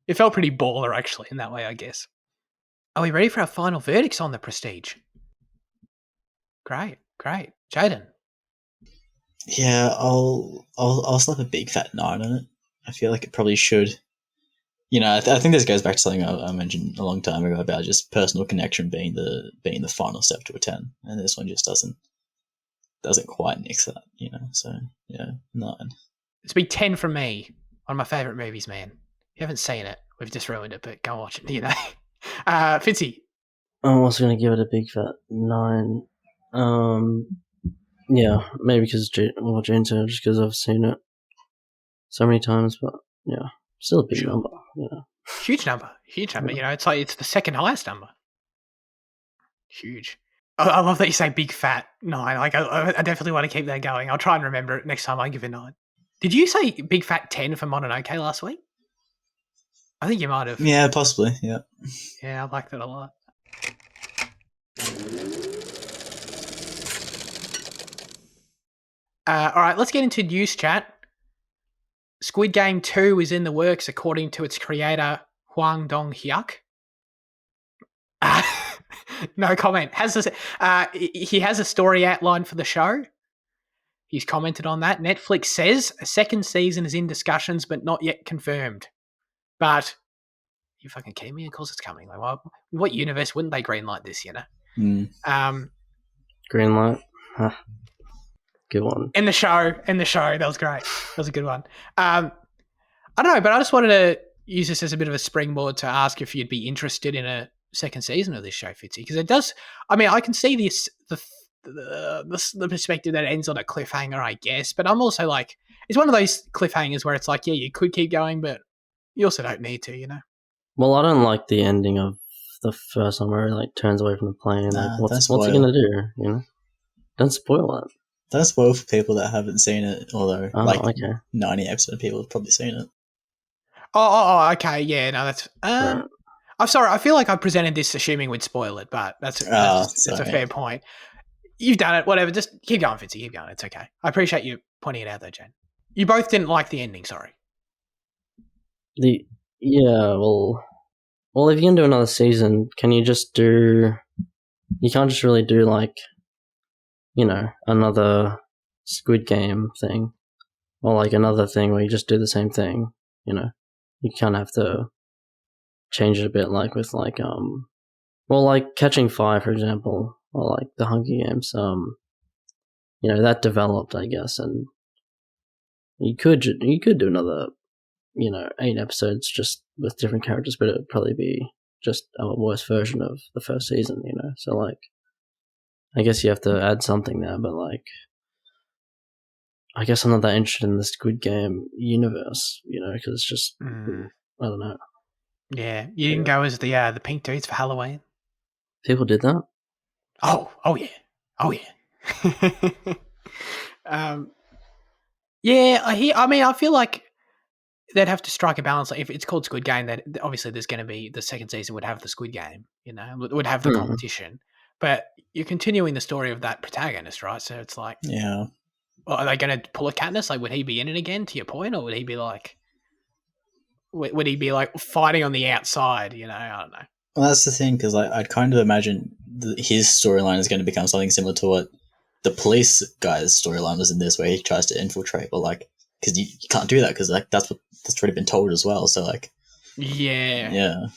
It felt pretty baller actually in that way, I guess. Are we ready for our final verdicts on The Prestige? Great, Jaden. Yeah, I'll slap a big fat 9 on it. I feel like it probably should. I think this goes back to something I mentioned a long time ago about just personal connection being the final step to a 10, and this one just doesn't quite nix that. So yeah, 9. It's a big 10 from me. One of my favourite movies, man. If you haven't seen it, we've just ruined it, but go watch it. Fitzy. I'm also going to give it a big fat 9. Yeah, maybe because Jane said, just because I've seen it so many times, but yeah, still a big number. Huge number. Yeah. It's like it's the second highest number. Huge. I love that you say big fat 9. Like I definitely want to keep that going. I'll try and remember it next time I give a 9. Did you say big fat 10 for Mononoke last week? I think you might have. Yeah, possibly. Yeah. Yeah, I like that a lot. All right, let's get into news chat. Squid Game 2 is in the works, according to its creator, Hwang Dong-hyuk. No comment. He has a story outline for the show. He's commented on that. Netflix says a second season is in discussions, but not yet confirmed. But you fucking kidding me? Of course it's coming. Like, what universe wouldn't they greenlight this? Greenlight. Huh. Good one. In the show, that was great. That was a good one. I don't know, but I just wanted to use this as a bit of a springboard to ask if you'd be interested in a second season of this show, Fitzy, because it does. I mean, I can see the perspective that it ends on a cliffhanger, I guess, but I'm also like, it's one of those cliffhangers where it's like, yeah, you could keep going, but you also don't need to, Well, I don't like the ending of the first one where it like turns away from the plane. Like, what's he gonna do? Don't spoil it. Don't spoil for people that haven't seen it, although Oh, like okay. 90% of people have probably seen it. Okay, yeah, no, that's Right. I'm sorry. I feel like I presented this assuming we'd spoil it, but that's a Sorry. fair point. You've done it. Whatever. Just keep going, Fitzy. Keep going. It's okay. I appreciate you pointing it out, though, Jane. You both didn't like the ending. Sorry. Well, if you're gonna do another season, can you just do? You can't just really do like, another Squid Game thing, or like another thing where you just do the same thing. You kind of have to change it a bit, like with like like Catching Fire, for example, or like the Hunger Games. That developed, I guess, and you could do another 8 episodes just with different characters, but it would probably be just a worse version of the first season, So, like, I guess you have to add something there, but, like, I guess I'm not that interested in the Squid Game universe, because it's just, I don't know. Yeah, you didn't go as the pink dudes for Halloween. People did that? Oh yeah. Yeah, I feel like they'd have to strike a balance. Like if it's called Squid Game, that obviously there's going to be the second season would have the Squid Game, would have the competition. But you're continuing the story of that protagonist, right? So it's like, Yeah. are they going to pull a Katniss? Like, would he be in it again? To your point, or would he be like, fighting on the outside? I don't know. Well, that's the thing, because I'd kind of imagine his storyline is going to become something similar to what the police guy's storyline was in this, where he tries to infiltrate, but like, because you can't do that because like that's already been told as well. So like, yeah,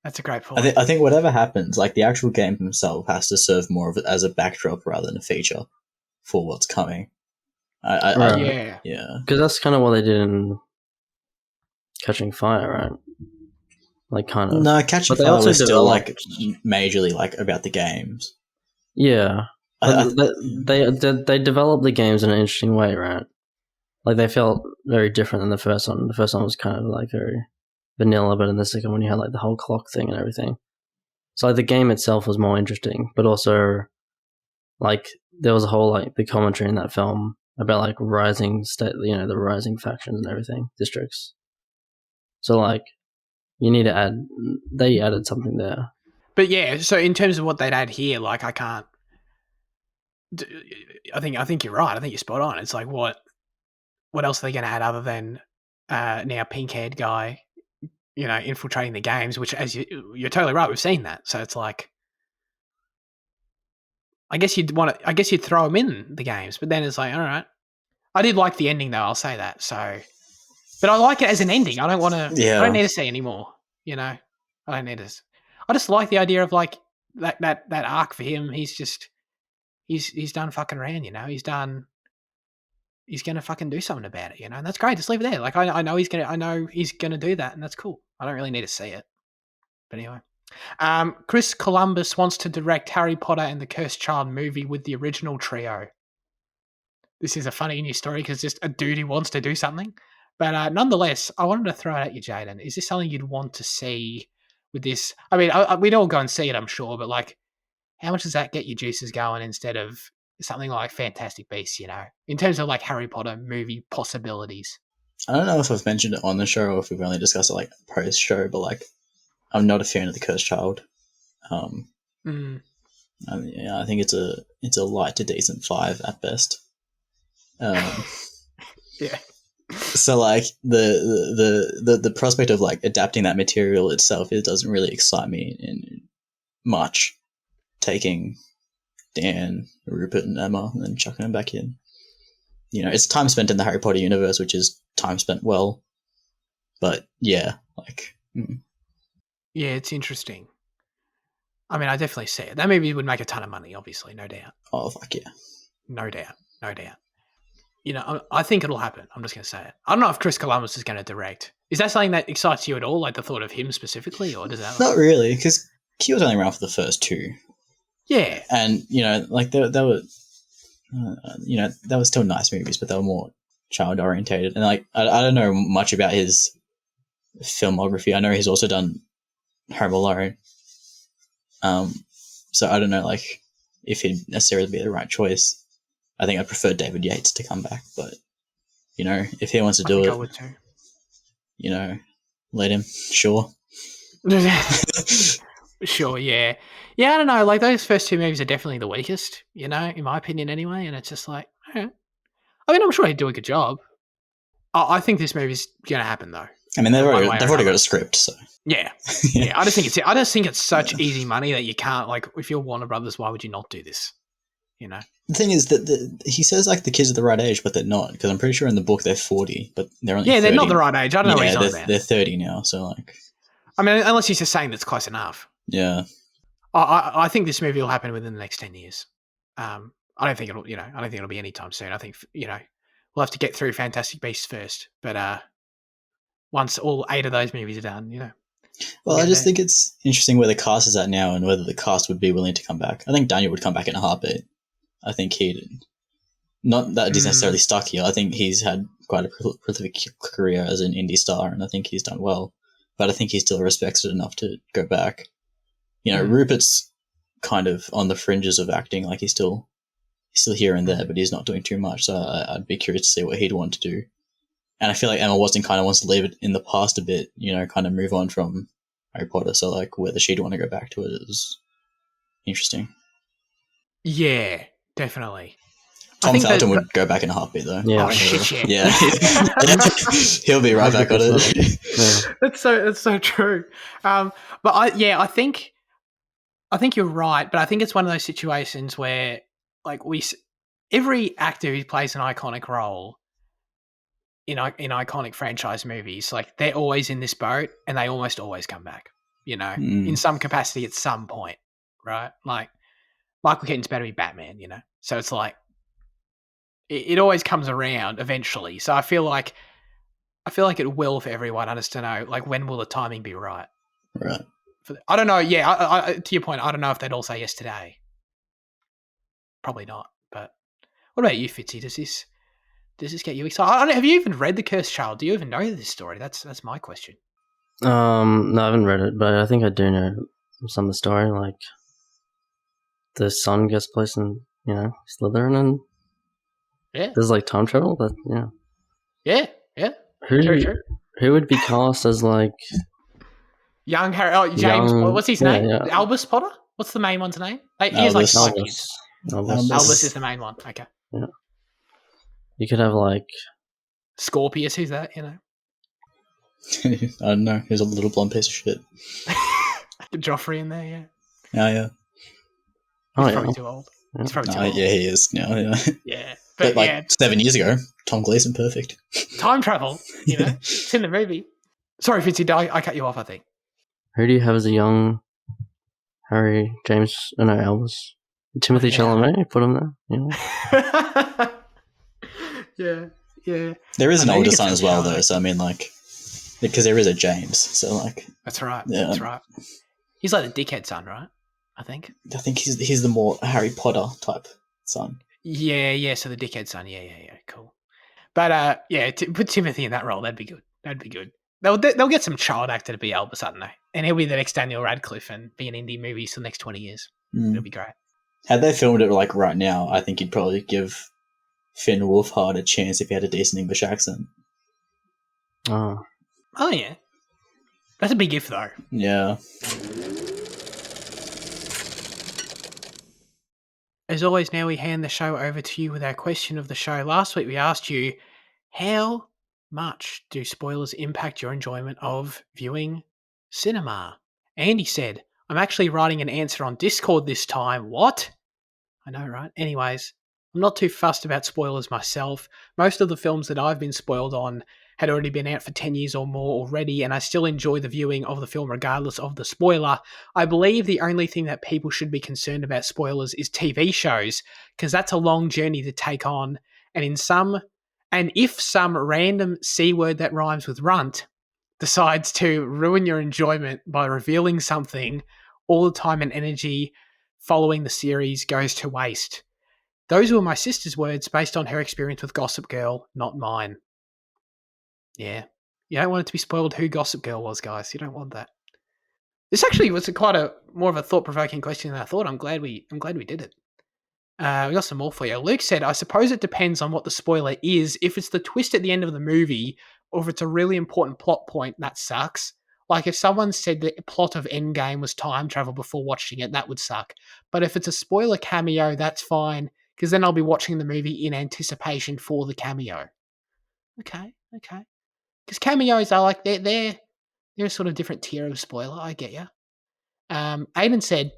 that's a great point. I think whatever happens, like the actual game himself has to serve more of it as a backdrop rather than a feature for what's coming. Right. Yeah, because that's kind of what they did in Catching Fire, right? Like, kind of. No, Catching But they Fire also was still like developed- majorly like about the games. Yeah. They developed the games in an interesting way, right? Like, they felt very different than the first one. The first one was kind of like very vanilla, but in the second one you had like the whole clock thing and everything. So like the game itself was more interesting, but also like there was a whole like the commentary in that film about like rising state, the rising factions and everything, districts. So like they added something there. But yeah, so in terms of what they'd add here, like I think you're right. I think you're spot on. It's like what else are they going to add other than now pink-haired guy, infiltrating the games? Which, as you're totally right, we've seen that. So it's like, I guess you'd throw him in the games, but then it's like, all right. I did like the ending though. I'll say that. So, but I like it as an ending. I don't want to. Yeah. I don't need to see any more. I don't need to. I just like the idea of like that arc for him. He's done fucking around. He's done. He's gonna fucking do something about it. And that's great. Just leave it there. Like I know he's gonna do that, and that's cool. I don't really need to see it. But anyway. Chris Columbus wants to direct Harry Potter and the Cursed Child movie with the original trio. This is a funny news story because just a dude who wants to do something. But nonetheless, I wanted to throw it at you, Jaden. Is this something you'd want to see with this? I mean, we'd all go and see it, I'm sure, but like, how much does that get your juices going instead of something like Fantastic Beasts, in terms of like Harry Potter movie possibilities? I don't know if I've mentioned it on the show or if we've only discussed it like post show, but like, I'm not a fan of the Cursed Child. I think it's a light to decent 5 at best. Yeah. So like the prospect of like adapting that material itself, it doesn't really excite me in much. Taking Dan, Rupert, and Emma and then chucking them back in. It's time spent in the Harry Potter universe, which is time spent well. But yeah, like. Yeah, it's interesting. I mean, I definitely see it. That movie would make a ton of money, obviously, no doubt. Oh, fuck yeah. No doubt. I think it'll happen. I'm just going to say it. I don't know if Chris Columbus is going to direct. Is that something that excites you at all, like the thought of him specifically, or does that? Not really, because Q was only around for the first 2. Yeah. And, like they were, that was still nice movies, but they were more child orientated. And like, I don't know much about his filmography. I know he's also done Home Alone. So I don't know, like, if he'd necessarily be the right choice. I think I prefer David Yates to come back, but you know, if he wants to do I it, would too. you know, let him. Sure. Sure, yeah. Yeah, I don't know. Like, those first two movies are definitely the weakest, you know, in my opinion anyway. And it's just like, I mean, I'm sure he'd do a good job. I think this movie's going to happen, though. I mean, they've One already way or got another. a script, so Yeah. Yeah. I just think it's such easy money that you can't, like, if you're Warner Brothers, why would you not do this? You know? The thing is that he says like the kids are the right age, but they're not, because I'm pretty sure in the book they're 40, but they're only 30. They're not the right age. I don't know what he's on about. They're 30 now, so like. I mean, unless he's just saying that's close enough. Yeah. I think this movie will happen within the next 10 years. I don't think it'll be anytime soon. I think, we'll have to get through Fantastic Beasts first. But once all 8 of those movies are done, Well, I just think it's interesting where the cast is at now and whether the cast would be willing to come back. I think Daniel would come back in a heartbeat. I think not that he's necessarily stuck here. I think he's had quite a prolific career as an indie star, and I think he's done well. But I think he still respects it enough to go back. Rupert's kind of on the fringes of acting. Like he's still here and there, but he's not doing too much. So I'd be curious to see what he'd want to do. And I feel like Emma Watson kind of wants to leave it in the past a bit, kind of move on from Harry Potter. So like whether she'd want to go back to it is interesting. Yeah, definitely. Tom Felton would go back in a heartbeat, though. Yeah. Oh shit! Yeah, he'll be right back on it. Yeah. That's so true. But I think you're right. But I think it's one of those situations where, like, every actor who plays an iconic role in iconic franchise movies, like, they're always in this boat, and they almost always come back. In some capacity at some point, right? Like, Michael Keaton's about to be Batman, So it's like, it always comes around eventually. So I feel like it will for everyone. I just don't know, like, when will the timing be right? Right. I don't know. Yeah, I, to your point, I don't know if they'd all say yes today. Probably not. But what about you, Fitzy? Does this get you excited? Have you even read The Cursed Child? Do you even know this story? That's my question. No, I haven't read it, but I think I do know some of the story. Like, the son gets placed in, Slytherin, and there's like time travel. But yeah. Who would be cast as like young Harry? Oh, James. What's his name? Yeah. Albus Potter. What's the main one's name? He has like 5 kids. Albus is the main one. Okay. Yeah. You could have like Scorpius. Who's that? I don't know. He's a little blonde piece of shit. Joffrey in there. Yeah. Oh yeah. He's probably too old. He's probably too old. Yeah, he is now. Yeah. Yeah. But like 7 years ago, Tom Gleason, perfect. Time travel, it's in the movie. Sorry, Fitzy, I cut you off, I think. Who do you have as a young Harry, James, Albus? Timothy Chalamet, put him there, Yeah. There is an older son as well, though, so I mean, like, because there is a James, so like... That's right, yeah. That's right. He's like the dickhead son, right? I think he's the more Harry Potter type son. Yeah, so the dickhead son, yeah, cool. But put Timothy in that role, that'd be good. They'll get some child actor to be Albus, I don't know. And he'll be the next Daniel Radcliffe and be in indie movies for the next 20 years. It'll be great. Had they filmed it like right now, I think you'd probably give Finn Wolfhard a chance if he had a decent English accent. Oh yeah. That's a big if, though. Yeah. As always, now we hand the show over to you with our question of the show. Last week we asked you, how much do spoilers impact your enjoyment of viewing cinema? Andy said, I'm actually writing an answer on Discord this time. What? I know, right? Anyways, I'm not too fussed about spoilers myself. Most of the films that I've been spoiled on had already been out for 10 years or more already, and I still enjoy the viewing of the film regardless of the spoiler. I believe the only thing that people should be concerned about spoilers is TV shows, because that's a long journey to take on, and if some random C word that rhymes with runt decides to ruin your enjoyment by revealing something, all the time and energy following the series goes to waste. Those were my sister's words based on her experience with Gossip Girl, not mine. Yeah. You don't want it to be spoiled who Gossip Girl was, guys. You don't want that. This actually was quite more of a thought-provoking question than I thought. I'm glad we did it. We got some more for you. Luke said, I suppose it depends on what the spoiler is. If it's the twist at the end of the movie, or if it's a really important plot point, that sucks. Like if someone said the plot of Endgame was time travel before watching it, that would suck. But if it's a spoiler cameo, that's fine, because then I'll be watching the movie in anticipation for the cameo. Okay. Because cameos are like they're a sort of different tier of spoiler. I get you. Aiden said,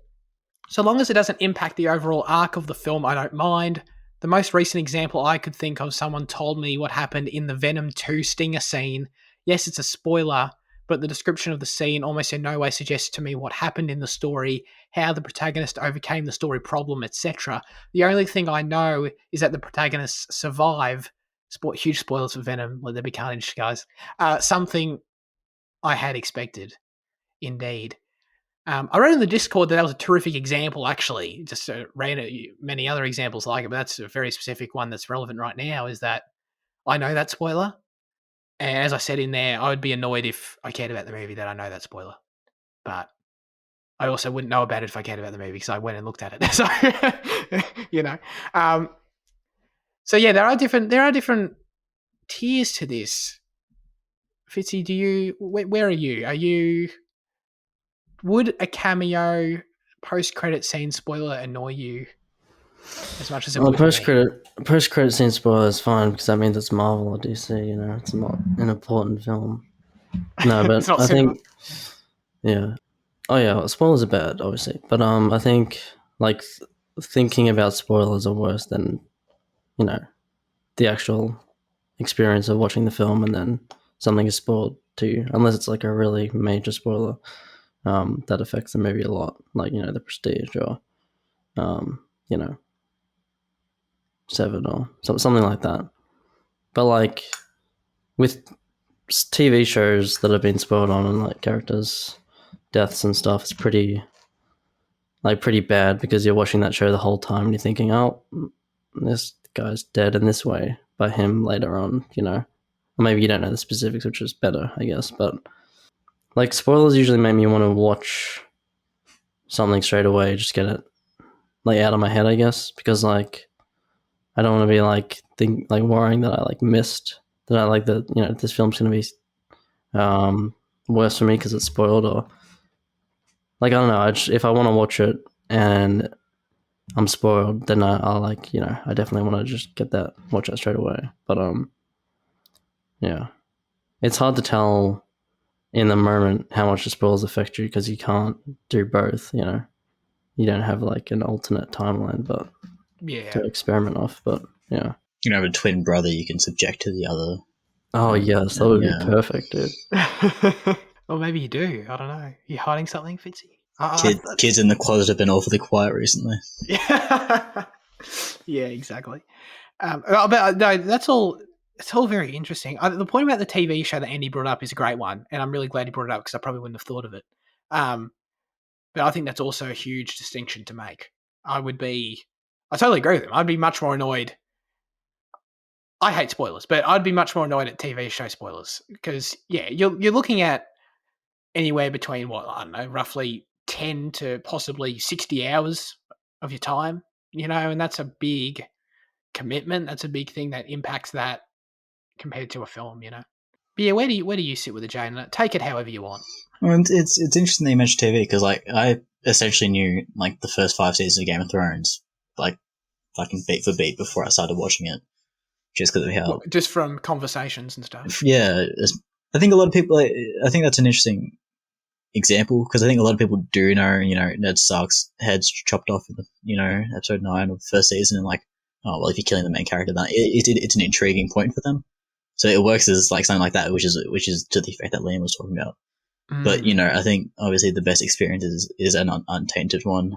so long as it doesn't impact the overall arc of the film, I don't mind. The most recent example I could think of, someone told me what happened in the Venom 2 Stinger scene. Yes, it's a spoiler, but the description of the scene almost in no way suggests to me what happened in the story, how the protagonist overcame the story problem, etc. The only thing I know is that the protagonists survive. Huge spoilers for Venom, let there be carnage, guys. Something I had expected, indeed. I wrote in the Discord that was a terrific example, actually. Just ran many other examples like it, but that's a very specific one that's relevant right now, is that I know that spoiler. And as I said in there, I would be annoyed if I cared about the movie that I know that spoiler. But I also wouldn't know about it if I cared about the movie because I went and looked at it. So, you know. So yeah, there are different tiers to this. Fitzy, where are you? Would a cameo post-credit scene spoiler annoy you as much as it would post-credit scene spoiler is fine because that means it's Marvel or DC. You know, it's not an important film. No, but I think, yeah. Oh yeah, spoilers are bad, obviously, but I think like thinking about spoilers are worse than the actual experience of watching the film and then something is spoiled to you, unless it's like a really major spoiler that affects the movie a lot, like The Prestige or Seven or something like that. But like with TV shows that have been spoiled on and like characters' deaths and stuff, it's pretty bad because you're watching that show the whole time and you're thinking, oh, this guy's dead in this way by him later on, or maybe you don't know the specifics, which is better, I guess. But like spoilers usually make me want to watch something straight away, just get it like out of my head, I guess, because like I don't want to be like worrying that I like missed that I like that this film's gonna be worse for me because it's spoiled, or like I don't know. If I want to watch it and I'm spoiled, then I'll like I definitely want to just watch that straight away. But yeah, it's hard to tell in the moment how much the spoilers affect you because you can't do both. You don't have like an alternate timeline, but to experiment off. But yeah, you have a twin brother you can subject to the other. Oh yes, that would be perfect, dude. Or maybe you do. I don't know. You hiding something, Fitzy? Kids in the closet have been awfully quiet recently. Yeah, yeah, exactly. But no, that's all. It's all very interesting. The point about the TV show that Andy brought up is a great one, and I'm really glad he brought it up because I probably wouldn't have thought of it. But I think that's also a huge distinction to make. I totally agree with him. I'd be much more annoyed. I hate spoilers, but I'd be much more annoyed at TV show spoilers because, yeah, you're looking at anywhere between, I don't know, roughly 10 to possibly 60 hours of your time, and that's a big commitment. That's a big thing that impacts that compared to a film, But yeah, where do you sit with the Jane? Take it however you want. Well, it's interesting that you mentioned TV because like I essentially knew like the first 5 seasons of Game of Thrones like fucking beat for beat before I started watching it, just because of how just from conversations and stuff. Yeah, I think a lot of people. I think that's an interesting example because I think a lot of people do know. Ned Stark's head's chopped off in the episode 9 of the first season, and like, oh well, if you're killing the main character, that it's an intriguing point for them. So it works as like something like that, which is to the effect that Liam was talking about. But I think obviously the best experience is an untainted one.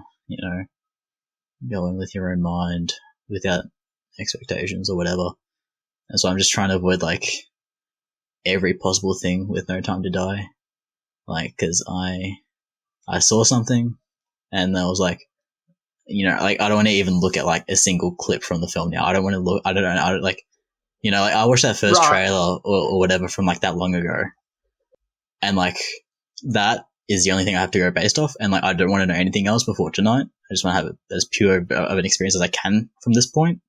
Going with your own mind without expectations or whatever. And so I'm just trying to avoid like every possible thing with no time to die, like because I saw something and I was like, like I don't want to even look at like a single clip from the film now. I don't want to look. I don't like. Like I watched that first trailer or whatever from like that long ago, and like that is the only thing I have to go based off, and like I don't want to know anything else before tonight. I just want to have as pure of an experience as I can from this point.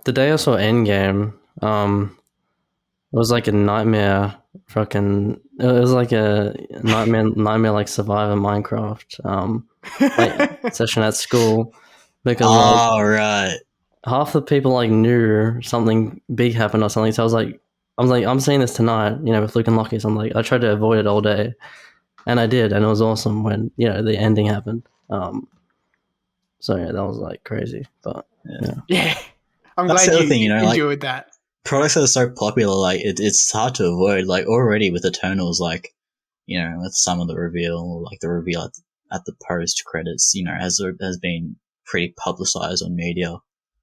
The day I saw Endgame, it was like a nightmare. It was like a nightmare like Survivor Minecraft like session at school because like Right. half the people like knew something big happened or something. So I was like, I'm seeing this tonight, with Luke and Lockie. So I'm like, I tried to avoid it all day, and I did, and it was awesome when the ending happened. So yeah, that was like crazy, but yeah. Yeah. I'm That's glad the other you thing, like, enjoyed that. products that are so popular, like it's hard to avoid. Like already with Eternals, like with some of the reveal, like the reveal at the post credits, has been pretty publicized on media,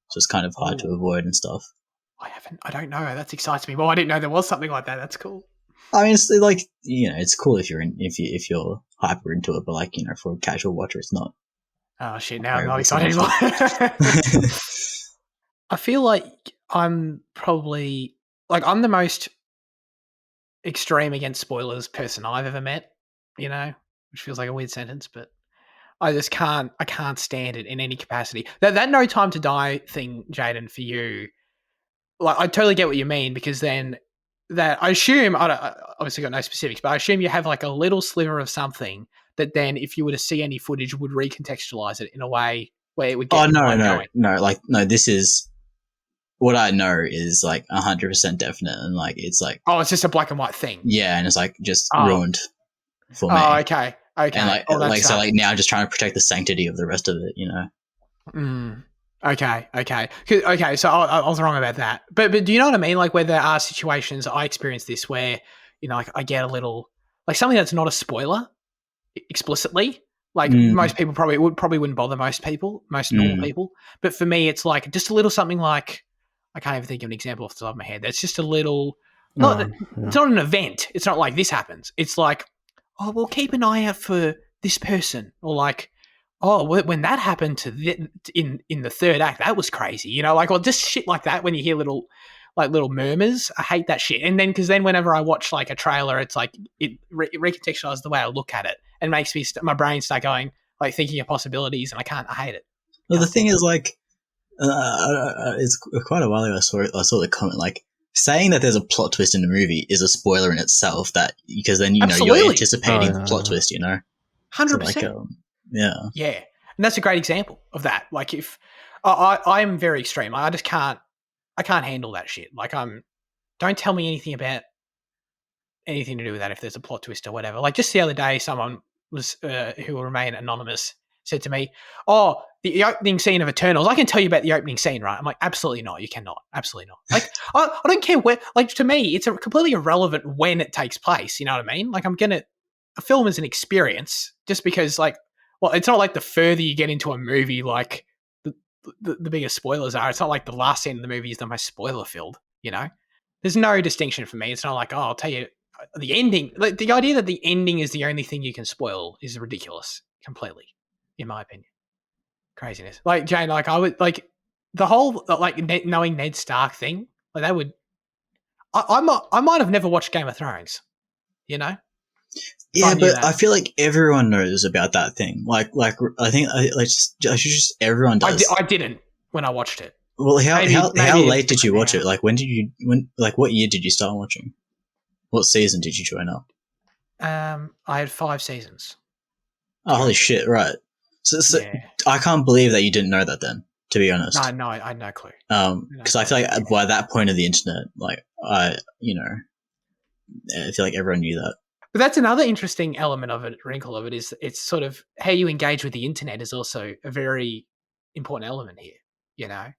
so it's kind of hard to avoid and stuff. I don't know. That excites me. Well, I didn't know there was something like that. That's cool. I mean, it's like it's cool if you're hyper into it, but like for a casual watcher, it's not. Oh shit! Now I'm Very not excited anymore. I feel like I'm probably I'm the most extreme against spoilers person I've ever met. Which feels like a weird sentence, but I just can't. I can't stand it in any capacity. That No Time to Die thing, Jaden, for you. Like, I totally get what you mean, because then that I assume I obviously got no specifics, but I assume you have like a little sliver of something that then, if you were to see any footage, would recontextualize it in a way where it would get your mind going. No. This is what I know is like 100% definite, and like it's like it's just a black and white thing. Yeah, and it's like just ruined for me. Oh, okay. And so now just trying to protect the sanctity of the rest of it, Okay. Okay. So I was wrong about that. But do you know what I mean? Like, where there are situations, I experience this where, I get a little, like, something that's not a spoiler explicitly. Like, most people probably wouldn't bother most normal people. But for me, it's like just a little something like, I can't even think of an example off the top of my head. That's just a little, it's not an event. It's not like this happens. It's like, oh, well, keep an eye out for this person, or like, oh, when that happened to in the third act, that was crazy, or just shit like that. When you hear little murmurs, I hate that shit. And then, because then whenever I watch like a trailer, it's like it recontextualizes the way I look at it and makes me my brain start going, like, thinking of possibilities, and I hate it. Well, the thing is, like, it's quite a while ago I saw the comment, like, saying that there's a plot twist in the movie is a spoiler in itself, because then Absolutely. you're anticipating the plot twist, 100%. So, yeah, and that's a great example of that. Like, if I'm very extreme, I just can't handle that shit. Like, don't tell me anything about anything to do with that if there's a plot twist or whatever. Like, just the other day, someone was who will remain anonymous said to me, "Oh, the opening scene of Eternals. I can tell you about the opening scene, right?" I'm like, "Absolutely not. You cannot. Absolutely not." Like, I don't care where. Like, to me, it's completely irrelevant when it takes place. You know what I mean? Like, a film is an experience, just because, like, well, it's not like the further you get into a movie, like, the bigger spoilers are. It's not like the last scene of the movie is the most spoiler filled. There's no distinction for me. It's not like, oh, I'll tell you the ending. Like, the idea that the ending is the only thing you can spoil is ridiculous, completely, in my opinion. Craziness. Like, Jane, like, I would, like, the whole, like, knowing Ned Stark thing, like, that would, I might have never watched Game of Thrones, Yeah, but I feel like everyone knows about that thing. Like I think just everyone does. I didn't when I watched it. Well, how late did you watch it? Like, what year did you start watching? What season did you join up? I had 5 seasons. Oh, holy shit! Right. So yeah. I can't believe that you didn't know that then. To be honest, no, I had no clue. Because I feel like by that point of the internet, like, I feel like everyone knew that. But that's another interesting element of it, wrinkle of it, is it's sort of how you engage with the internet is also a very important element here,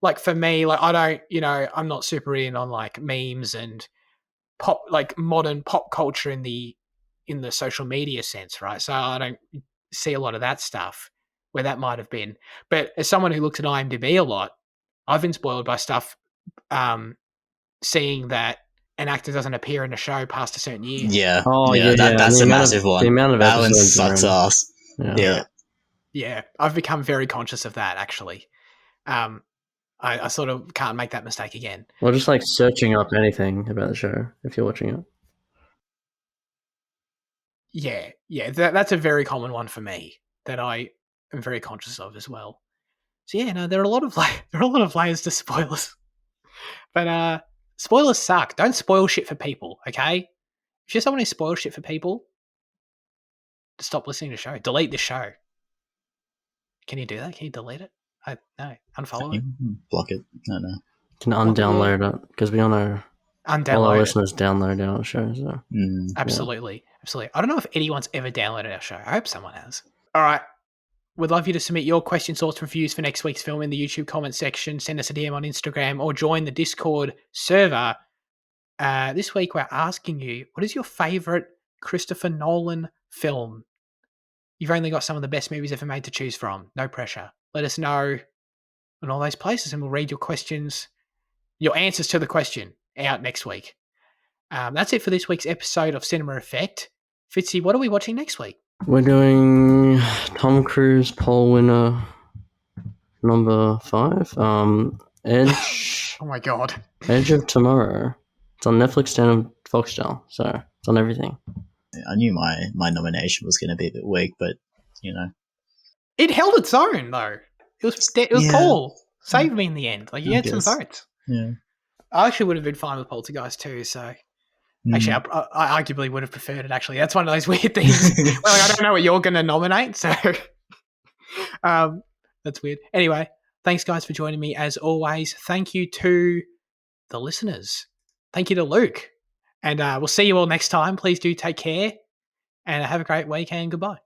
Like, for me, like, I don't, I'm not super in on, like, memes and modern pop culture in the social media sense, right? So I don't see a lot of that stuff where that might have been. But as someone who looks at IMDb a lot, I've been spoiled by stuff, seeing that an actor doesn't appear in a show past a certain year. Yeah. Oh, yeah. That's a massive one. The amount of that one sucks ass. Yeah. I've become very conscious of that, actually. I sort of can't make that mistake again. Well, just like searching up anything about the show if you're watching it. Yeah. That's a very common one for me, that I am very conscious of as well. So yeah, no, there are a lot of layers to spoilers. But spoilers suck. Don't spoil shit for people, okay? If you're someone who spoils shit for people, just stop listening to the show. Delete the show. Can you do that? Can you delete it? No. Unfollow it. Block it. No. You can undownload it because we all know all our Undownload it. listeners download our show. So. Absolutely. Absolutely. I don't know if anyone's ever downloaded our show. I hope someone has. All right. We'd love you to submit your questions, thoughts, reviews for next week's film in the YouTube comment section. Send us a DM on Instagram or join the Discord server. This week, we're asking you, what is your favourite Christopher Nolan film? You've only got some of the best movies ever made to choose from. No pressure. Let us know in all those places and we'll read your questions, your answers to the question out next week. That's it for this week's episode of Cinema Effect. Fitzy, what are we watching next week? We're doing Tom Cruise poll winner number 5. Edge. Oh my god. Edge of Tomorrow. It's on Netflix and on Foxtel, so it's on everything. I knew my nomination was going to be a bit weak, but It held its own though. It was Paul saved me in the end. Like, he had some votes. Yeah. I actually would have been fine with Poltergeist too. So actually, I arguably would have preferred it. Actually, that's one of those weird things. Well, I don't know what you're going to nominate, so that's weird. Anyway, thanks guys for joining me as always. Thank you to the listeners. Thank you to Luke, and we'll see you all next time. Please do take care, and have a great week. And goodbye.